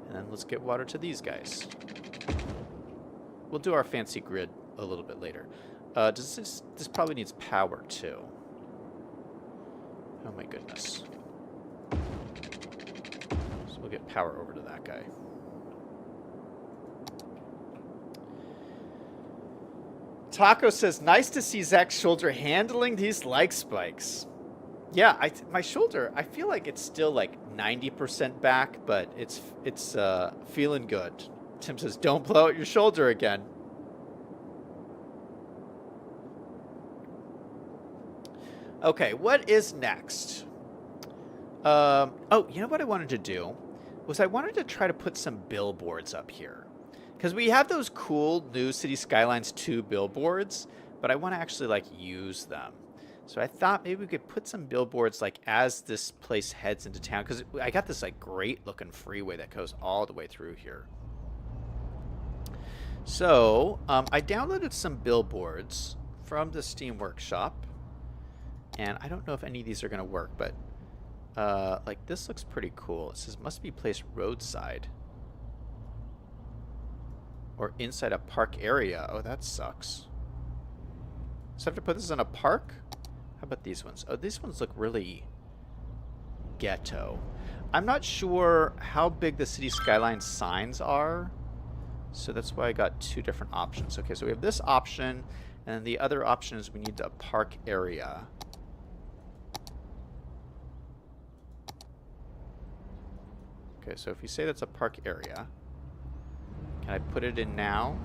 Speaker 1: And then let's get water to these guys. We'll do our fancy grid a little bit later. This probably needs power too. Oh my goodness. So we'll get power over to that guy. Taco says, nice to see Zach's shoulder handling these like spikes. Yeah, my shoulder, I feel like it's still like 90% back, but it's feeling good. Tim says, don't blow out your shoulder again. Okay, what is next? Oh, you know what I wanted to do? Was I wanted to try to put some billboards up here. Because we have those cool new City Skylines 2 billboards, but I want to actually like use them. So I thought maybe we could put some billboards like as this place heads into town. Because I got this like great looking freeway that goes all the way through here. So I downloaded some billboards from the Steam Workshop. And I don't know if any of these are going to work, but like this looks pretty cool. It says must be placed roadside. Or inside a park area. Oh, that sucks. So I have to put this in a park? How about these ones? Oh, these ones look really ghetto. I'm not sure how big the City Skyline signs are. So that's why I got two different options. Okay, so we have this option. And the other option is we need a park area. Okay, so if you say that's a park area, can I put it in now?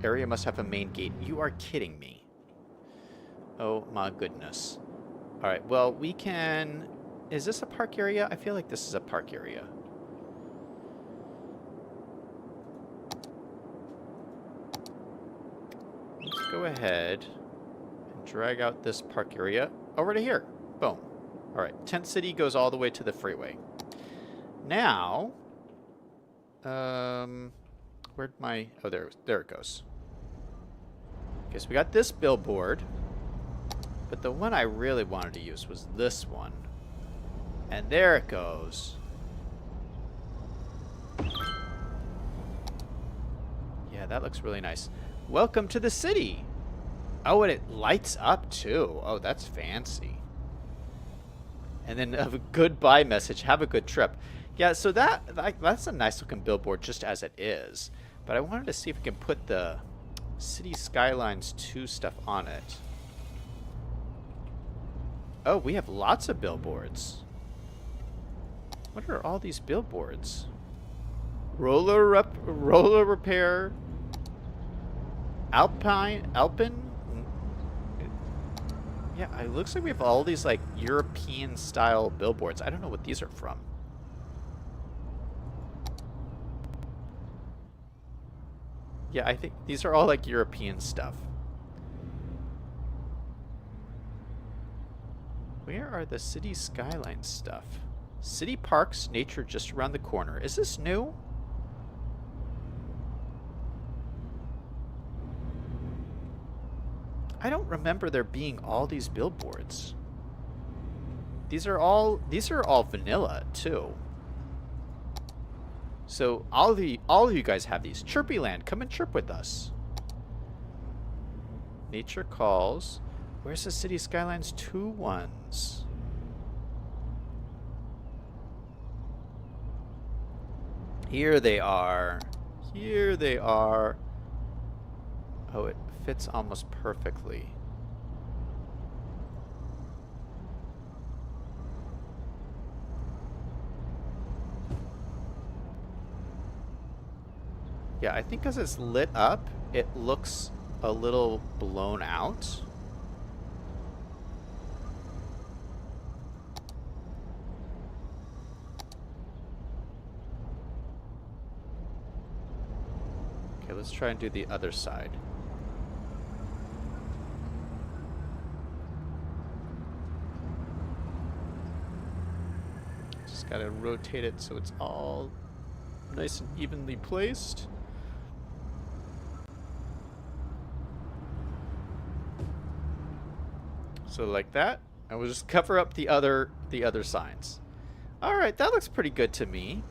Speaker 1: area must have a main gate. You are kidding me. Oh my goodness. All right, well, we can... Is this a park area? I feel like this is a park area. Let's go ahead and drag out this park area over to here. Boom. All right, Tent City goes all the way to the freeway. Now, where'd my... Oh, there it goes. Okay, so we got this billboard. But the one I really wanted to use was this one. And there it goes. Yeah, that looks really nice. Welcome to the city. Oh, and it lights up too. Oh, that's fancy. And then a goodbye message. Have a good trip. Yeah, so that's a nice looking billboard just as it is. But I wanted to see if we can put the City Skylines 2 stuff on it. Oh, we have lots of billboards. What are all these billboards? Roller repair. Alpine. Yeah, it looks like we have all these like European style billboards. I don't know what these are from. Yeah, I think these are all like European stuff. Where are the City Skylines stuff? City parks, nature just around the corner. Is this new? I don't remember there being all these billboards. These are all vanilla too. So all of you guys have these. Chirpy Land, come and chirp with us. Nature calls. Where's the City Skylines 2 ones? Here they are. Here they are. Oh, it fits almost perfectly. Yeah, I think because it's lit up, it looks a little blown out. Okay, let's try and do the other side. Just gotta rotate it so it's all nice and evenly placed. So like that, and we'll just cover up the other signs. All right, that looks pretty good to me.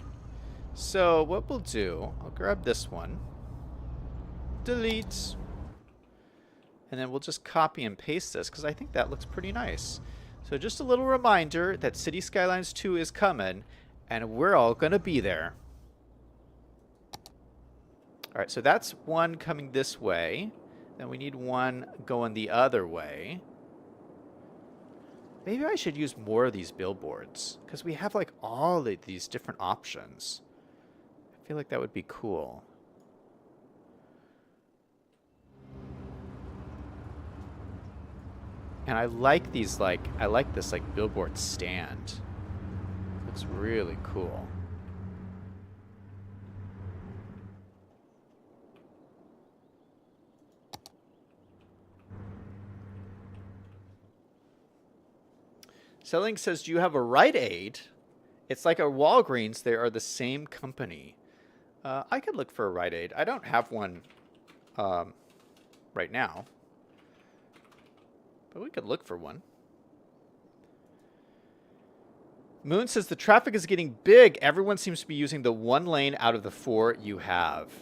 Speaker 1: So what we'll do, I'll grab this one, delete, and then we'll just copy and paste this because I think that looks pretty nice. So just a little reminder that City Skylines 2 is coming, and we're all gonna be there. All right, so that's one coming this way. Then we need one going the other way. Maybe I should use more of these billboards because we have like all of these different options. I feel like that would be cool. And I like these I like this like billboard stand. Looks really cool. Selling says, do you have a Rite Aid? It's like a Walgreens. They are the same company. I could look for a Rite Aid. I don't have one right now. But we could look for one. Moon says, the traffic is getting big. Everyone seems to be using the one lane out of the 4 you have.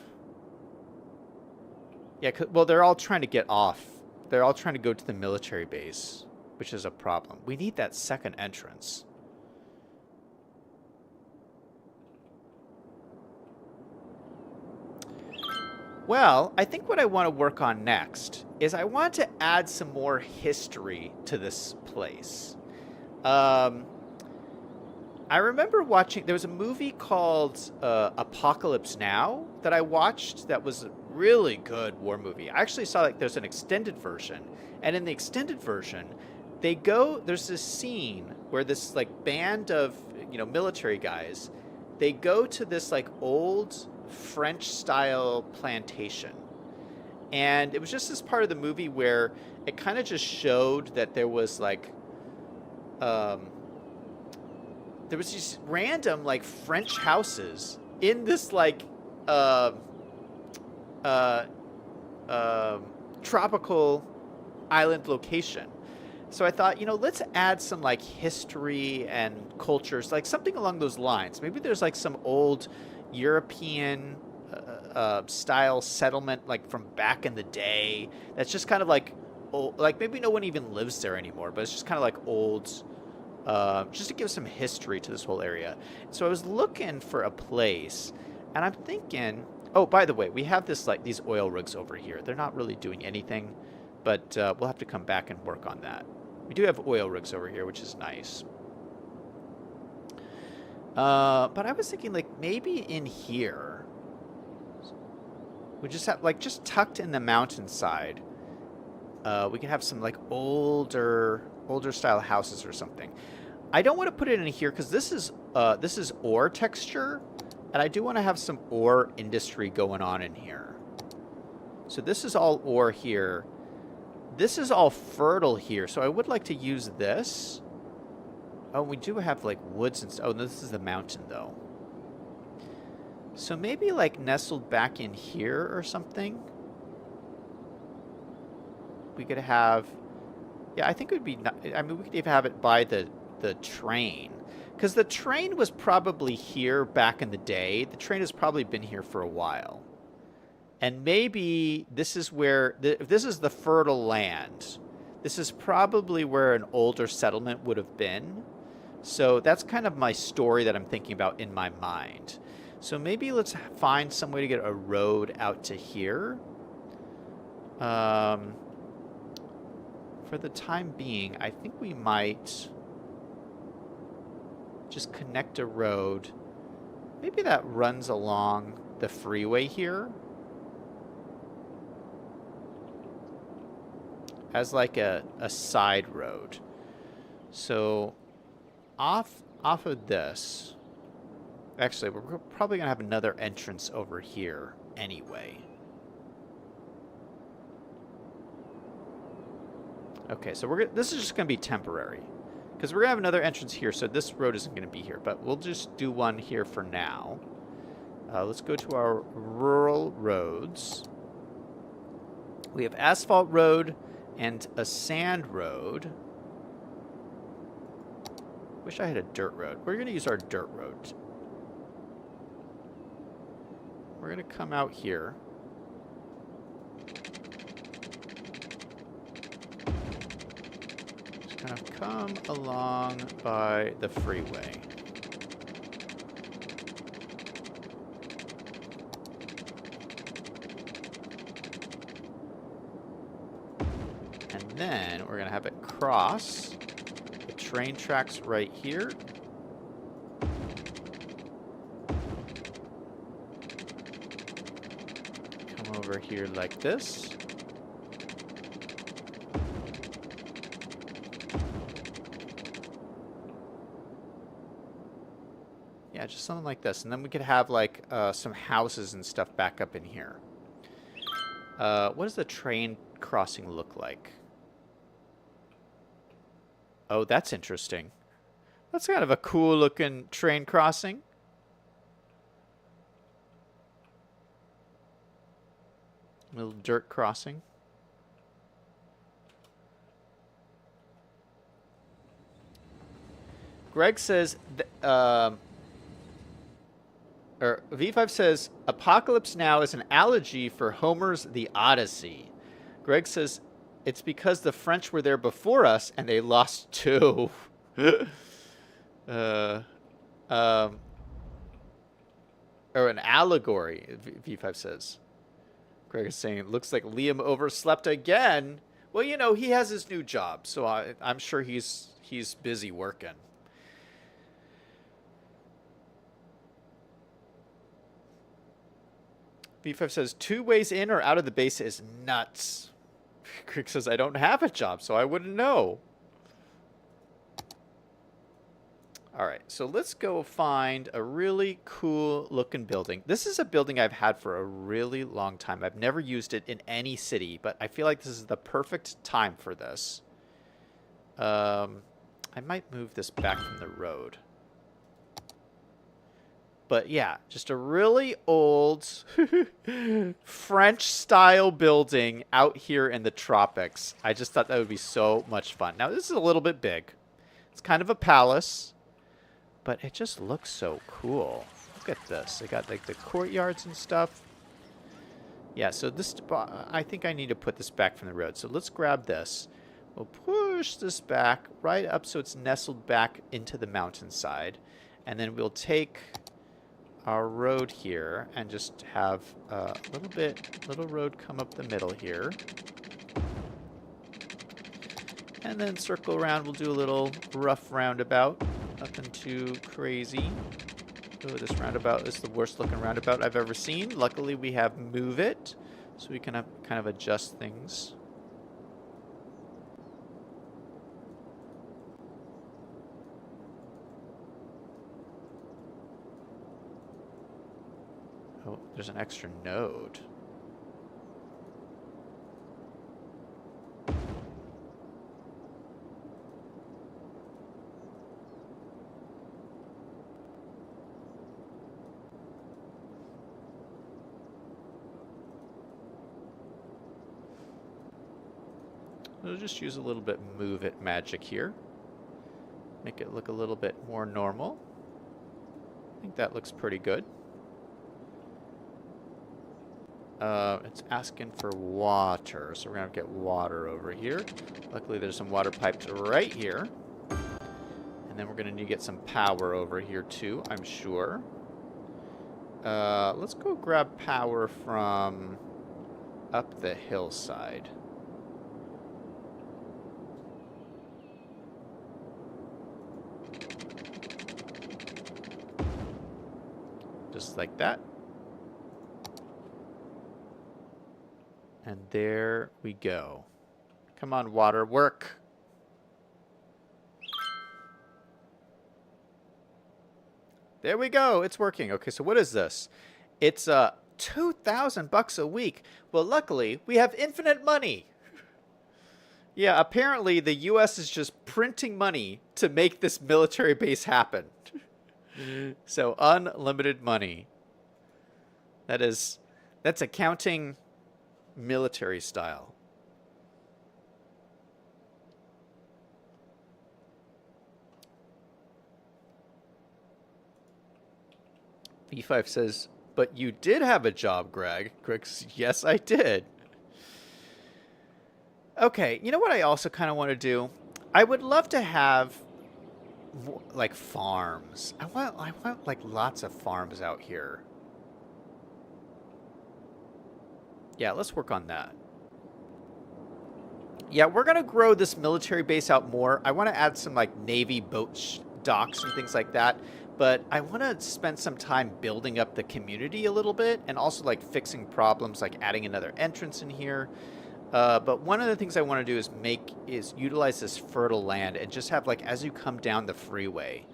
Speaker 1: Yeah, well, they're all trying to get off. They're all trying to go to the military base, which is a problem. We need that second entrance. Well, I think what I want to work on next is I want to add some more history to this place. I remember watching, there was a movie called Apocalypse Now that I watched that was really good war movie. I actually saw like there's an extended version, and in the extended version, there's this scene where this like band of, military guys, they go to this like old French style plantation. And it was just this part of the movie where it kind of just showed that um, there was these random like French houses in this like uh, uh, tropical island location. So I thought, let's add some like history and cultures, like something along those lines. Maybe there's like some old European style settlement, like from back in the day. That's just kind of like old, like maybe no one even lives there anymore, but it's just kind of like old, just to give some history to this whole area. So I was looking for a place, and I'm thinking, oh, by the way, we have this like these oil rigs over here. They're not really doing anything, but we'll have to come back and work on that. We do have oil rigs over here, which is nice. But I was thinking like maybe in here, we just have like just tucked in the mountainside. We could have some like older style houses or something. I don't want to put it in here because this is ore texture, and I do want to have some ore industry going on in here. So this is all ore here. This is all fertile here, so I would like to use this. Oh, we do have like woods and stuff. Oh, no, this is the mountain though. So maybe like nestled back in here or something. We could have, yeah, I think it would be, I mean, we could even have it by the train. Because the train was probably here back in the day. The train has probably been here for a while. And maybe this is where, if this is the fertile land, this is probably where an older settlement would have been. So that's kind of my story that I'm thinking about in my mind. So maybe let's find some way to get a road out to here. For the time being, I think we might just connect a road. Maybe that runs along the freeway here. As like a side road. So off of this, actually we're probably gonna have another entrance over here anyway. Okay, so this is just gonna be temporary because we're gonna have another entrance here, so this road isn't gonna be here, but we'll just do one here for now. Let's go to our rural roads. We have asphalt road and a sand road. Wish I had a dirt road. We're going to use our dirt road. We're going to come out here. Just kind of come along by the freeway. And then we're going to have it cross the train tracks right here. Come over here like this. Yeah, just something like this. And then we could have like some houses and stuff back up in here. What does the train crossing look like? Oh, that's interesting. That's kind of a cool looking train crossing. Little dirt crossing. Greg says, or V5 says, Apocalypse Now is an allergy for Homer's The Odyssey. Greg says, it's because the French were there before us and they lost too. Or an allegory, V5 says. Greg is saying, it looks like Liam overslept again. Well, you know, he has his new job, so I'm sure he's busy working. V5 says 2 ways in or out of the base is nuts. Greg says I don't have a job, so I wouldn't know. All right, so let's go find a really cool looking building. This is a building I've had for a really long time. I've never used it in any city, but I feel like this is the perfect time for this. I might move this back from the road. But yeah, just a really old French-style building out here in the tropics. I just thought that would be so much fun. Now, this is a little bit big. It's kind of a palace, but it just looks so cool. Look at this. They got like the courtyards and stuff. Yeah, so this, I think I need to put this back from the road. So let's grab this. We'll push this back right up so it's nestled back into the mountainside. And then we'll take our road here and just have a little road come up the middle here. And then circle around. We'll do a little rough roundabout. Nothing too crazy. Oh, this roundabout is the worst looking roundabout I've ever seen. Luckily, we have Move It, so we can kind of adjust things. Oh, there's an extra node. We'll just use a little bit Move It magic here. Make it look a little bit more normal. I think that looks pretty good. It's asking for water, so we're going to get water over here. Luckily, there's some water pipes right here. And then we're going to need to get some power over here, too, I'm sure. Let's go grab power from up the hillside. Just like that. And there we go. Come on, water, work. There we go. It's working. Okay, so what is this? It's $2,000 a week. Well, luckily, we have infinite money. Yeah, apparently the U.S. is just printing money to make this military base happen. So unlimited money. That's accounting military style. V5 says, but you did have a job, Greg. Greg says, yes, I did. Okay, you know what I also kind of want to do? I would love to have like farms. I want like lots of farms out here. Yeah, let's work on that. Yeah, we're going to grow this military base out more. I want to add some like Navy boat docks and things like that. But I want to spend some time building up the community a little bit and also like fixing problems like adding another entrance in here. But one of the things I want to do is utilize this fertile land and just have like as you come down the freeway,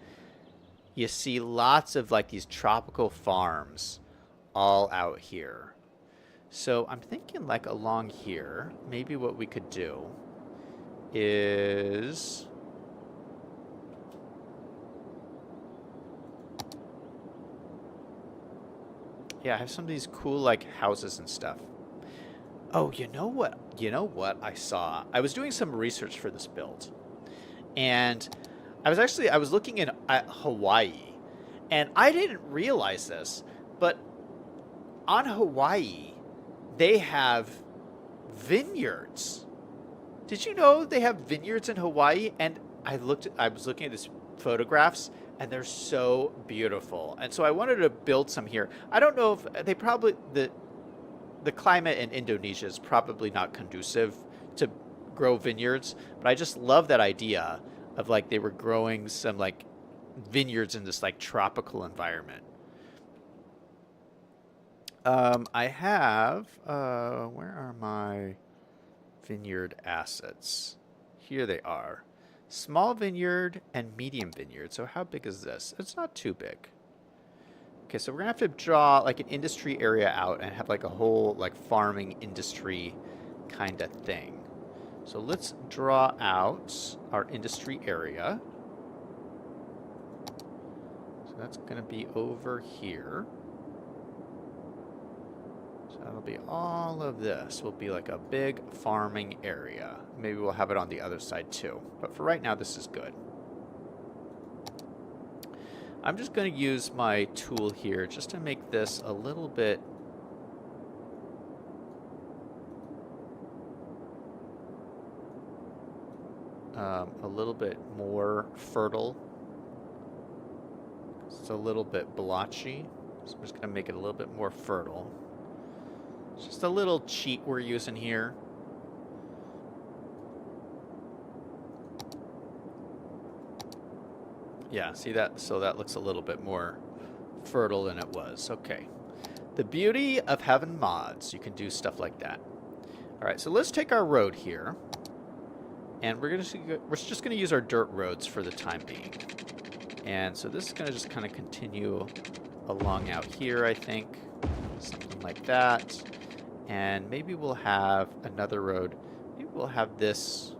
Speaker 1: you see lots of like these tropical farms all out here. So I'm thinking like along here, maybe what we could do is yeah, have some of these cool like houses and stuff. Oh, you know what? You know what I saw? I was doing some research for this build. And I was looking at Hawaii. And I didn't realize this, but on Hawaii, they have vineyards. Did you know they have vineyards in Hawaii? And I was looking at these photographs, and they're so beautiful. And so I wanted to build some here. I don't know if they probably the climate in Indonesia is probably not conducive to grow vineyards, but I just love that idea of like they were growing some like vineyards in this like tropical environment. I have, where are my vineyard assets? Here they are. Small vineyard and medium vineyard. So how big is this? It's not too big. Okay, so we're gonna have to draw like an industry area out and have like a whole like farming industry kind of thing. So let's draw out our industry area. So that's gonna be over here. So that'll be all of this will be like a big farming area. Maybe we'll have it on the other side too. But for right now, this is good. I'm just going to use my tool here just to make this a little bit more fertile. It's a little bit blotchy, so I'm just going to make it a little bit more fertile. It's just a little cheat we're using here. Yeah, see that? So that looks a little bit more fertile than it was. Okay. The beauty of having mods, you can do stuff like that. All right, so let's take our road here. And we're just going to use our dirt roads for the time being. And so this is going to just kind of continue along out here, I think. Something like that. And maybe we'll have another road. Maybe we'll have this.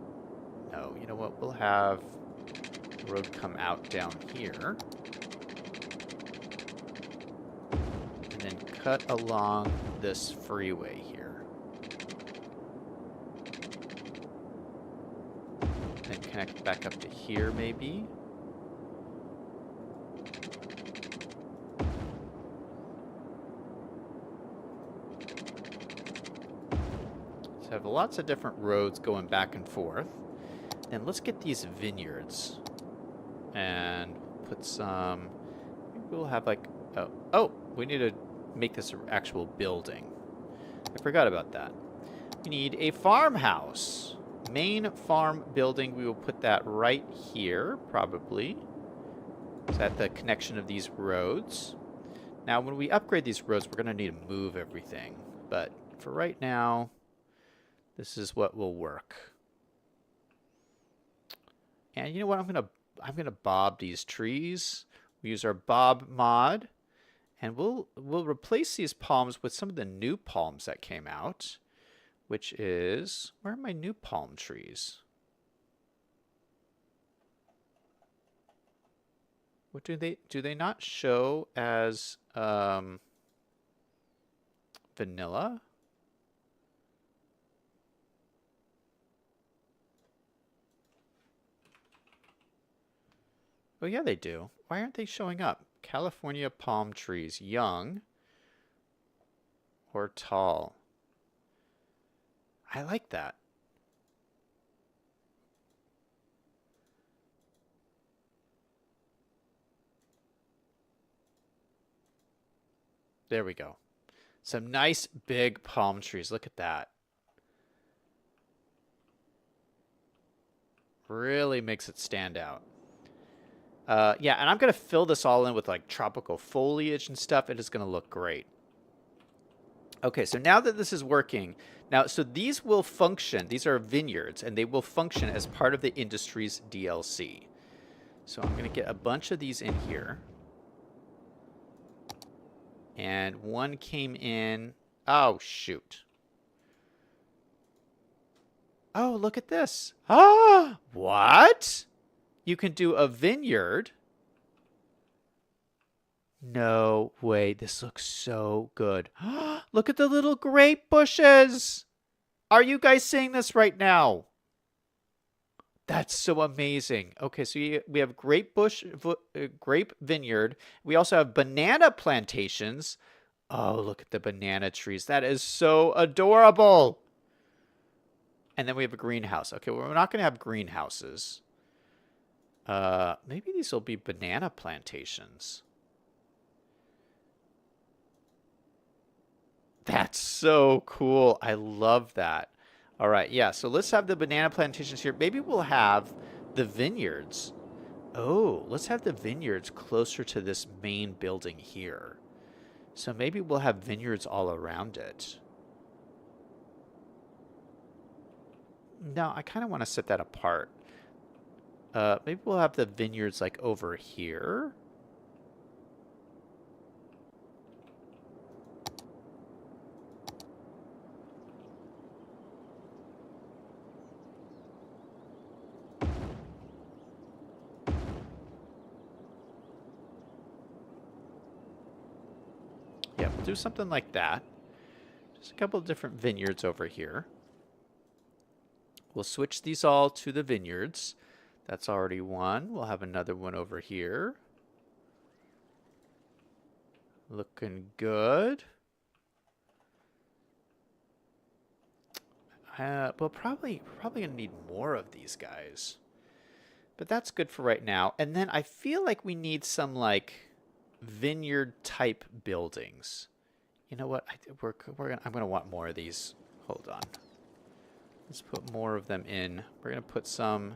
Speaker 1: No, you know what? We'll have the road come out down here. And then cut along this freeway here. Then connect back up to here, maybe. So I have lots of different roads going back and forth. And let's get these vineyards. And put some... Maybe we'll have like... Oh, we need to make this an actual building. I forgot about that. We need a farmhouse. Main farm building. We will put that right here, probably. So at the connection of these roads. Now, when we upgrade these roads, we're going to need to move everything. But for right now, this is what will work. And you know what? I'm gonna bob these trees. We use our bob mod, and we'll replace these palms with some of the new palms that came out, which is, where are my new palm trees? What do they not show as vanilla? Oh, yeah, they do. Why aren't they showing up? California palm trees, young or tall. I like that. There we go. Some nice big palm trees. Look at that. Really makes it stand out. Yeah, and I'm going to fill this all in with like tropical foliage and stuff. It is going to look great. Okay, so now that this is working, now, so these will function. These are vineyards, and they will function as part of the industry's DLC. So I'm going to get a bunch of these in here. And one came in. Oh, shoot. Oh, look at this. Ah, what? You can do a vineyard. No way. This looks so good. Look at the little grape bushes. Are you guys seeing this right now? That's so amazing. Okay, so we have grape vineyard. We also have banana plantations. Oh, look at the banana trees. That is so adorable. And then we have a greenhouse. Okay, well, we're not going to have greenhouses. Maybe these will be banana plantations. That's so cool. I love that. All right, yeah, so let's have the banana plantations here. Maybe we'll have the vineyards. Oh, let's have the vineyards closer to this main building here. So maybe we'll have vineyards all around it. No, I kind of want to set that apart. Maybe we'll have the vineyards like over here. Yeah, we'll do something like that. Just a couple of different vineyards over here. We'll switch these all to the vineyards. That's already one. We'll have another one over here. Looking good. We're probably gonna need more of these guys. But that's good for right now. And then I feel like we need some like vineyard type buildings. You know what? I'm gonna want more of these. Hold on. Let's put more of them in. We're gonna put some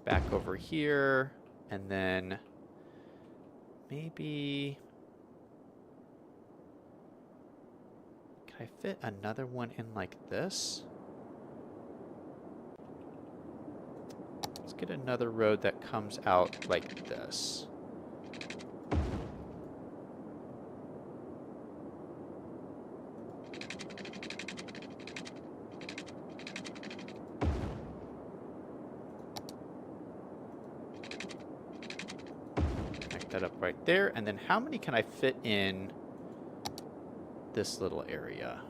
Speaker 1: back over here, and then maybe can I fit another one in like this? Let's get another road that comes out like this. That up right there, and then how many can I fit in this little area?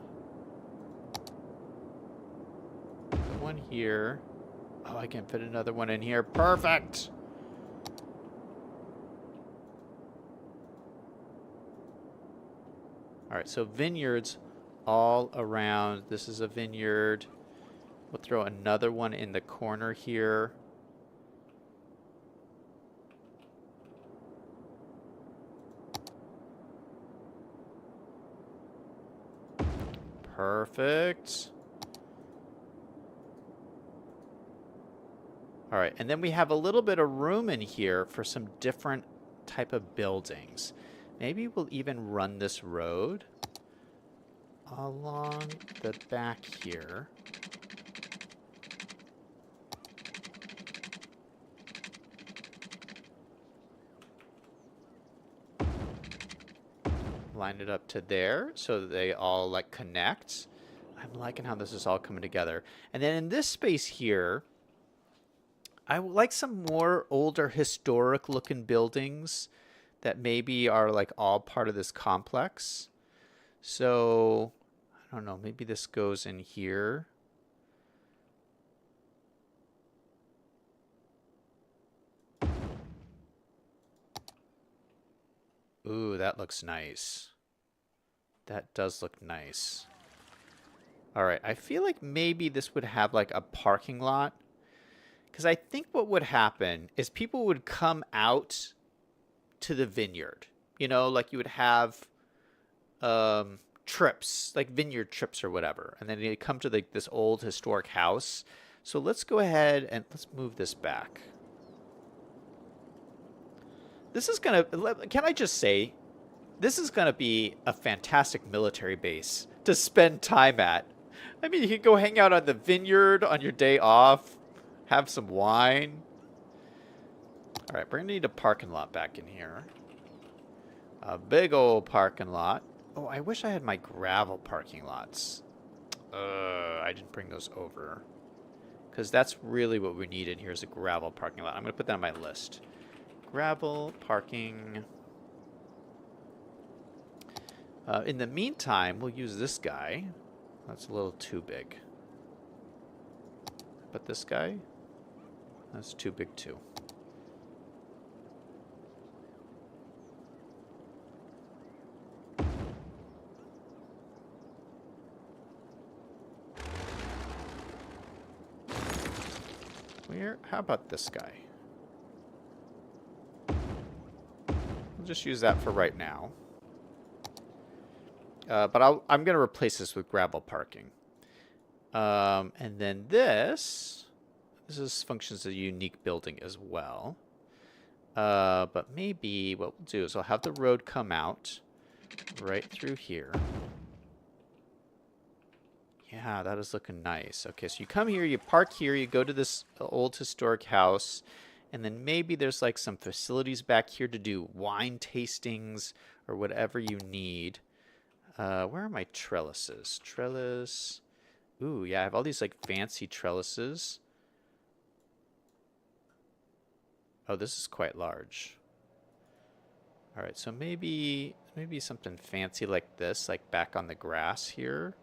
Speaker 1: Put one here. Oh, I can fit another one in here. Perfect! Alright, so vineyards all around. This is a vineyard. We'll throw another one in the corner here. Perfect. All right, and then we have a little bit of room in here for some different type of buildings. Maybe we'll even run this road along the back here. Line it up to there so that they all like connect. I'm liking how this is all coming together. And then in this space here, I would like some more older historic looking buildings that maybe are like all part of this complex. So I don't know, maybe this goes in here. Ooh, that looks nice. That does look nice. All right, I feel like maybe this would have like a parking lot. Because I think what would happen is people would come out to the vineyard. You know, like you would have trips, like vineyard trips or whatever. And then they'd come to this old historic house. So let's go ahead and let's move this back. This is going to, can I just say, this is going to be a fantastic military base to spend time at. I mean, you can go hang out on the vineyard on your day off, have some wine. All right, we're going to need a parking lot back in here. A big old parking lot. Oh, I wish I had my gravel parking lots. I didn't bring those over. Because that's really what we need in here is a gravel parking lot. I'm going to put that on my list. Gravel parking. In the meantime, we'll use this guy. That's a little too big. But this guy, that's too big too. How about this guy? We'll just use that for right now. But I'm going to replace this with gravel parking. And then this functions as a unique building as well. But maybe what we'll do is I'll have the road come out. right through here. Yeah, that is looking nice. Okay, so you come here, you park here, you go to this old historic house, and then maybe there's like some facilities back here to do wine tastings or whatever you need. Where are my trellises? Trellis. Ooh, yeah, I have all these like fancy trellises. Oh, this is quite large. All right, so maybe something fancy like this, like back on the grass here.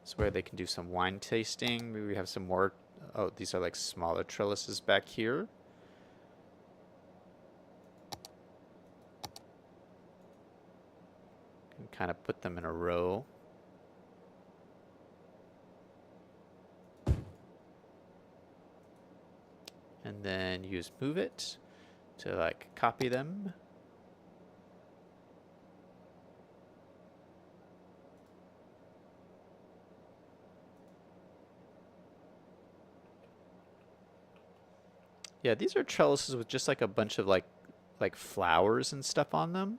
Speaker 1: It's where they can do some wine tasting. Maybe we have some more. Oh, these are like smaller trellises back here. And kind of put them in a row. And then use move it to like copy them. Yeah, these are trellises with just like a bunch of like flowers and stuff on them,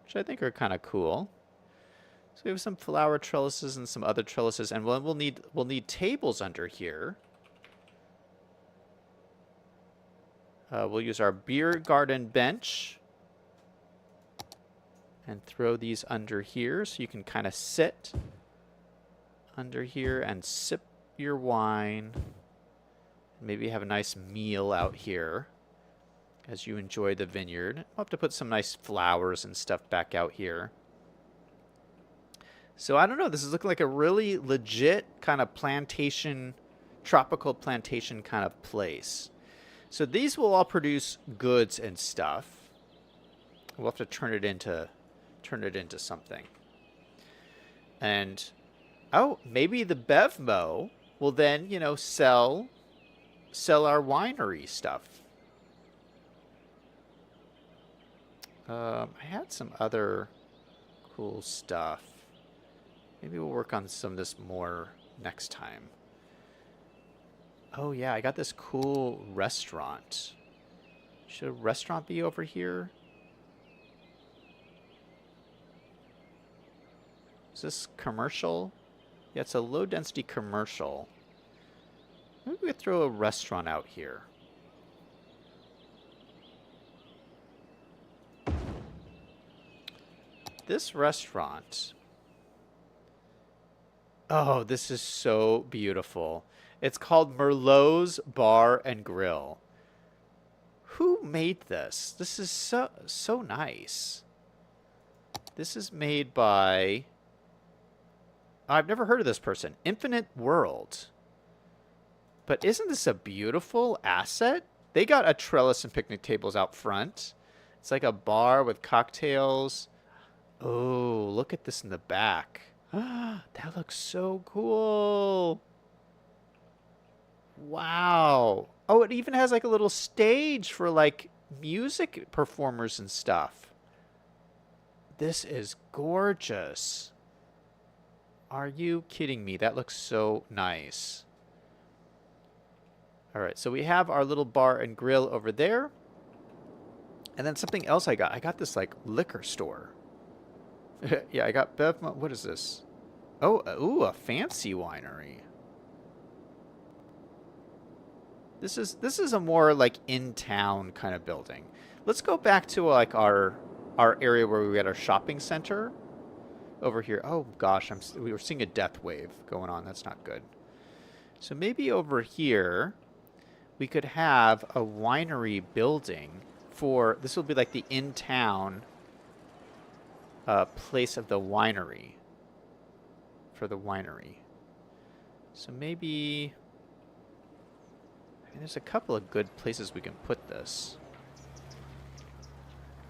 Speaker 1: which I think are kind of cool. So we have some flower trellises and some other trellises, and we'll need tables under here. We'll use our beer garden bench and throw these under here so you can kind of sit under here and sip your wine. Maybe have a nice meal out here as you enjoy the vineyard. We'll have to put some nice flowers and stuff back out here. So I don't know, this is looking like a really legit kind of plantation, tropical plantation kind of place. So these will all produce goods and stuff. We'll have to turn it into something. And oh, maybe the Bevmo will then, you know, sell our winery stuff. I had some other cool stuff. Maybe we'll work on some of this more next time. Oh yeah, I got this cool restaurant. Should a restaurant be over here? Is this commercial? Yeah, it's a low density commercial. Maybe we could throw a restaurant out here. This restaurant. Oh, this is so beautiful. It's called Merlot's Bar and Grill. Who made this? This is so nice. This is made by... I've never heard of this person. Infinite World. But isn't this a beautiful asset? They got a trellis and picnic tables out front. It's like a bar with cocktails. Oh, look at this in the back. That looks so cool. Wow. Oh, it even has like a little stage for like music performers and stuff. This is gorgeous. Are you kidding me? That looks so nice. All right, so we have our little bar and grill over there. And then something else I got. I got this like liquor store. Yeah, I got Bevmo. What is this? Oh, ooh, a fancy winery. This is a more like in-town kind of building. Let's go back to like our area where we had our shopping center over here. Oh gosh, we were seeing a death wave going on. That's not good. So maybe over here we could have a winery building for, this will be like the in-town place of the winery, for the winery. So maybe, I mean, there's a couple of good places we can put this.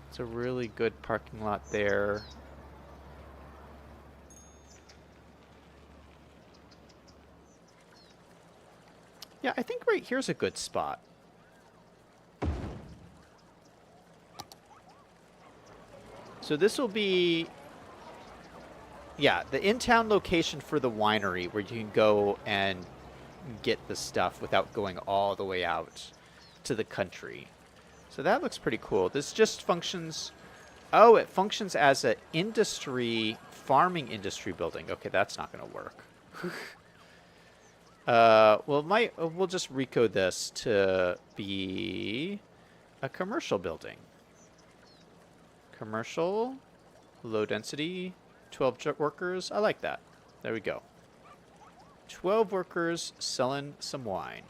Speaker 1: It's a really good parking lot there. Yeah, I think right here's a good spot. So this will be, yeah, the in-town location for the winery where you can go and get the stuff without going all the way out to the country. So that looks pretty cool. This just functions Oh, it functions as an farming industry building. Okay, that's not going to work. We'll just recode this to be a commercial building. Commercial, low density, 12 workers. I like that. There we go. 12 workers selling some wine.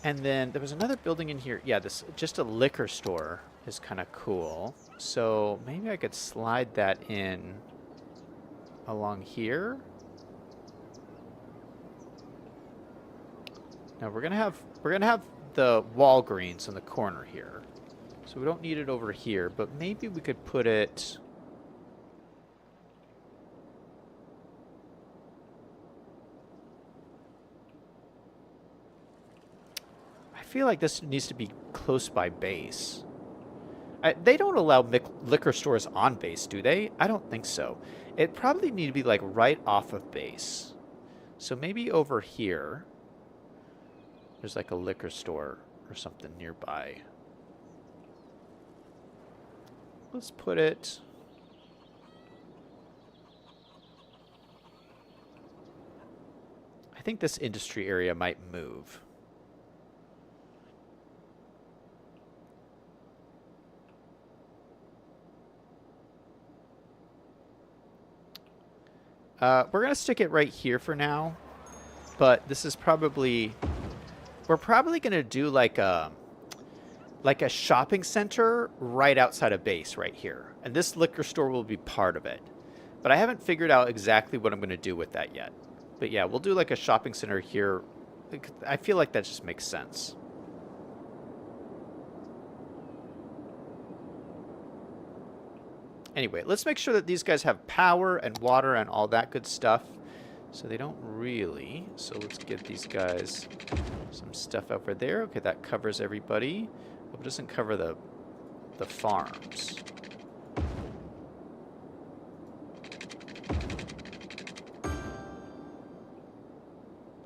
Speaker 1: And then there was another building in here. Yeah, this just a liquor store is kind of cool. So maybe I could slide that in along here. Now we're gonna have the Walgreens in the corner here. So we don't need it over here, but maybe we could put it... I feel like this needs to be close by base. They don't allow liquor stores on base, do they? I don't think so. It probably need to be like right off of base. So maybe over here, there's like a liquor store or something nearby. Let's put it... I think this industry area might move. We're going to stick it right here for now, but this is probably... We're probably going to do like a shopping center right outside of base right here. And this liquor store will be part of it. But I haven't figured out exactly what I'm going to do with that yet. But yeah, we'll do like a shopping center here. I feel like that just makes sense. Anyway, let's make sure that these guys have power and water and all that good stuff. So they don't really. So let's give these guys some stuff over there. Okay, that covers everybody. Hope it doesn't cover the farms.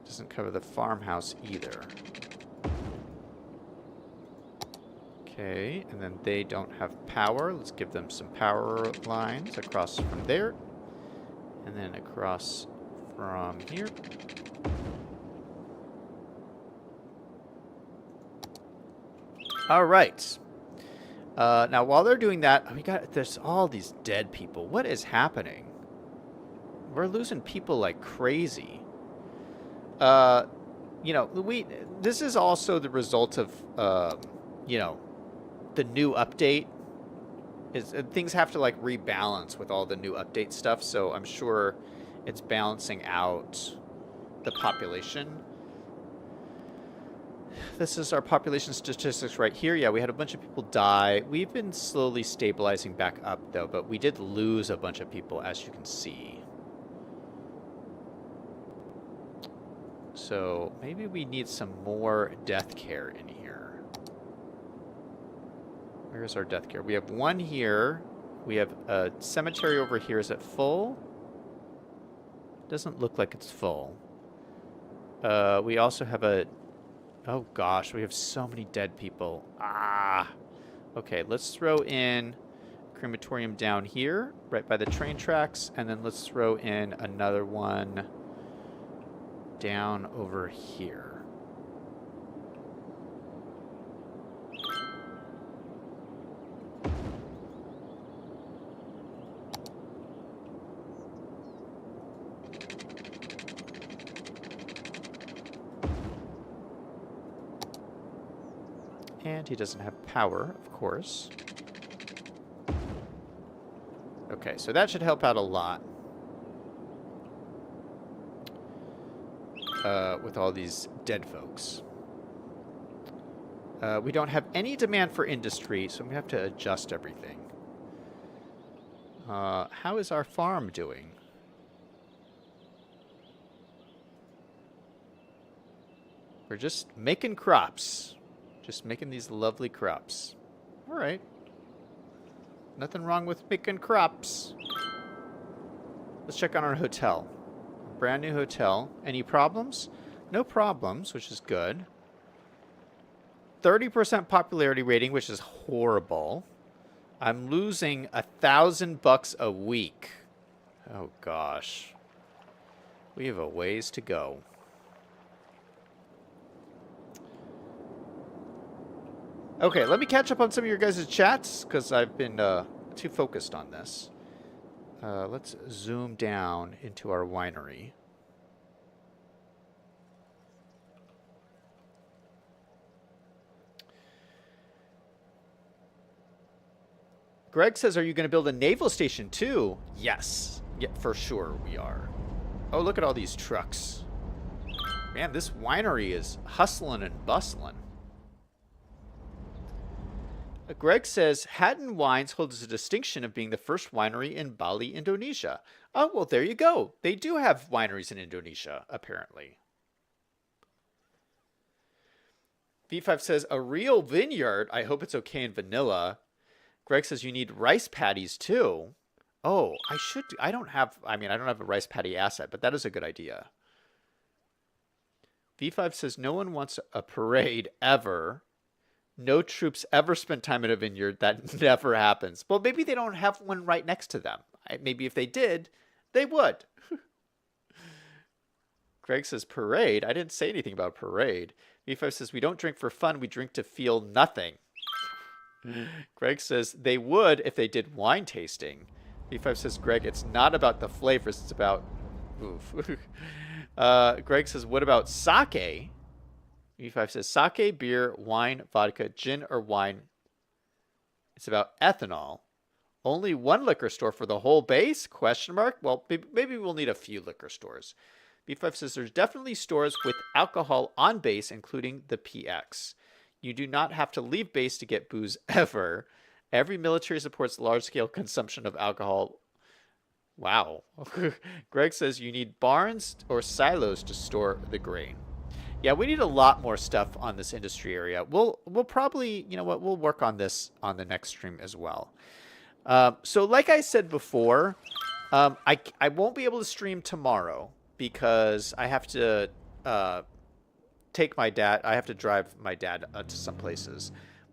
Speaker 1: Doesn't cover the farmhouse either. Okay, and then they don't have power. Let's give them some power lines across from there. And then across from here. All right. Now, while they're doing that, there's all these dead people. What is happening? We're losing people like crazy. You know, this is also the result of, you know, the new update. Things have to like rebalance with all the new update stuff. So I'm sure it's balancing out the population. This is our population statistics right here. Yeah, we had a bunch of people die. We've been slowly stabilizing back up, though, but we did lose a bunch of people, as you can see. So maybe we need some more death care in here. Where's our death care? We have one here. We have a cemetery over here. Is it full? Doesn't look like it's full. We also have a... Oh gosh, we have so many dead people. Ah! Okay, let's throw in crematorium down here, right by the train tracks, and then let's throw in another one down over here. And he doesn't have power, of course. Okay, so that should help out a lot. With all these dead folks. We don't have any demand for industry, so we have to adjust everything. How is our farm doing? We're just making crops. Just making these lovely crops. All right. Nothing wrong with making crops. Let's check on our hotel. Brand new hotel. Any problems? No problems, which is good. 30% popularity rating, which is horrible. I'm losing $1,000 a week. Oh gosh. We have a ways to go. Okay, let me catch up on some of your guys' chats, because I've been too focused on this. Let's zoom down into our winery. Greg says, are you going to build a naval station too? Yes. Yeah, for sure we are. Oh, look at all these trucks. Man, this winery is hustling and bustling. Greg says, Hatton Wines holds the distinction of being the first winery in Bali, Indonesia. Oh, well, there you go. They do have wineries in Indonesia, apparently. V5 says, a real vineyard. I hope it's okay in vanilla. Greg says, you need rice patties, too. Oh, I don't have a rice patty asset, but that is a good idea. V5 says, no one wants a parade ever. No troops ever spent time in a vineyard. That never happens. Well, maybe they don't have one right next to them. Maybe if they did, they would. Greg says, parade? I didn't say anything about parade. V5 says, we don't drink for fun. We drink to feel nothing. Greg says, they would if they did wine tasting. V5 says, Greg, it's not about the flavors. It's about... Oof. Greg says, what about sake? V5 says, sake, beer, wine, vodka, gin, or wine. It's about ethanol. Only one liquor store for the whole base? Question mark. Well, maybe we'll need a few liquor stores. V5 says, there's definitely stores with alcohol on base, including the PX. You do not have to leave base to get booze ever. Every military supports large-scale consumption of alcohol. Wow. Greg says, you need barns or silos to store the grain. Yeah, we need a lot more stuff on this industry area. We'll probably, you know what, we'll work on this on the next stream as well. So like I said before, I won't be able to stream tomorrow because I have to take my dad. I have to drive my dad to some places.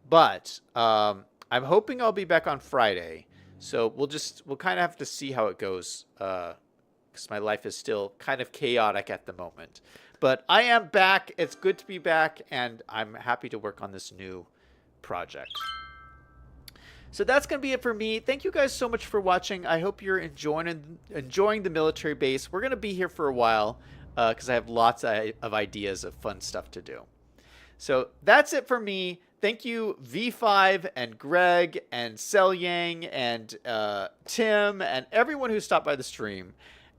Speaker 1: But I'm hoping I'll be back on Friday. So we'll kind of have to see how it goes because my life is still kind of chaotic at the moment. But I am back. It's good to be back, and I'm happy to work on this new project. So that's going to be it for me. Thank you guys so much for watching. I hope you're enjoying the military base. We're going to be here for a while because I have lots of ideas of fun stuff to do. So that's it for me. Thank you, V5 and Greg and Selyang and Tim and everyone who stopped by the stream.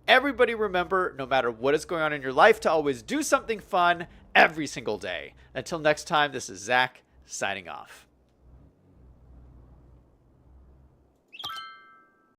Speaker 1: Everybody remember, no matter what is going on in your life, to always do something fun every single day. Until next time, this is Zach signing off.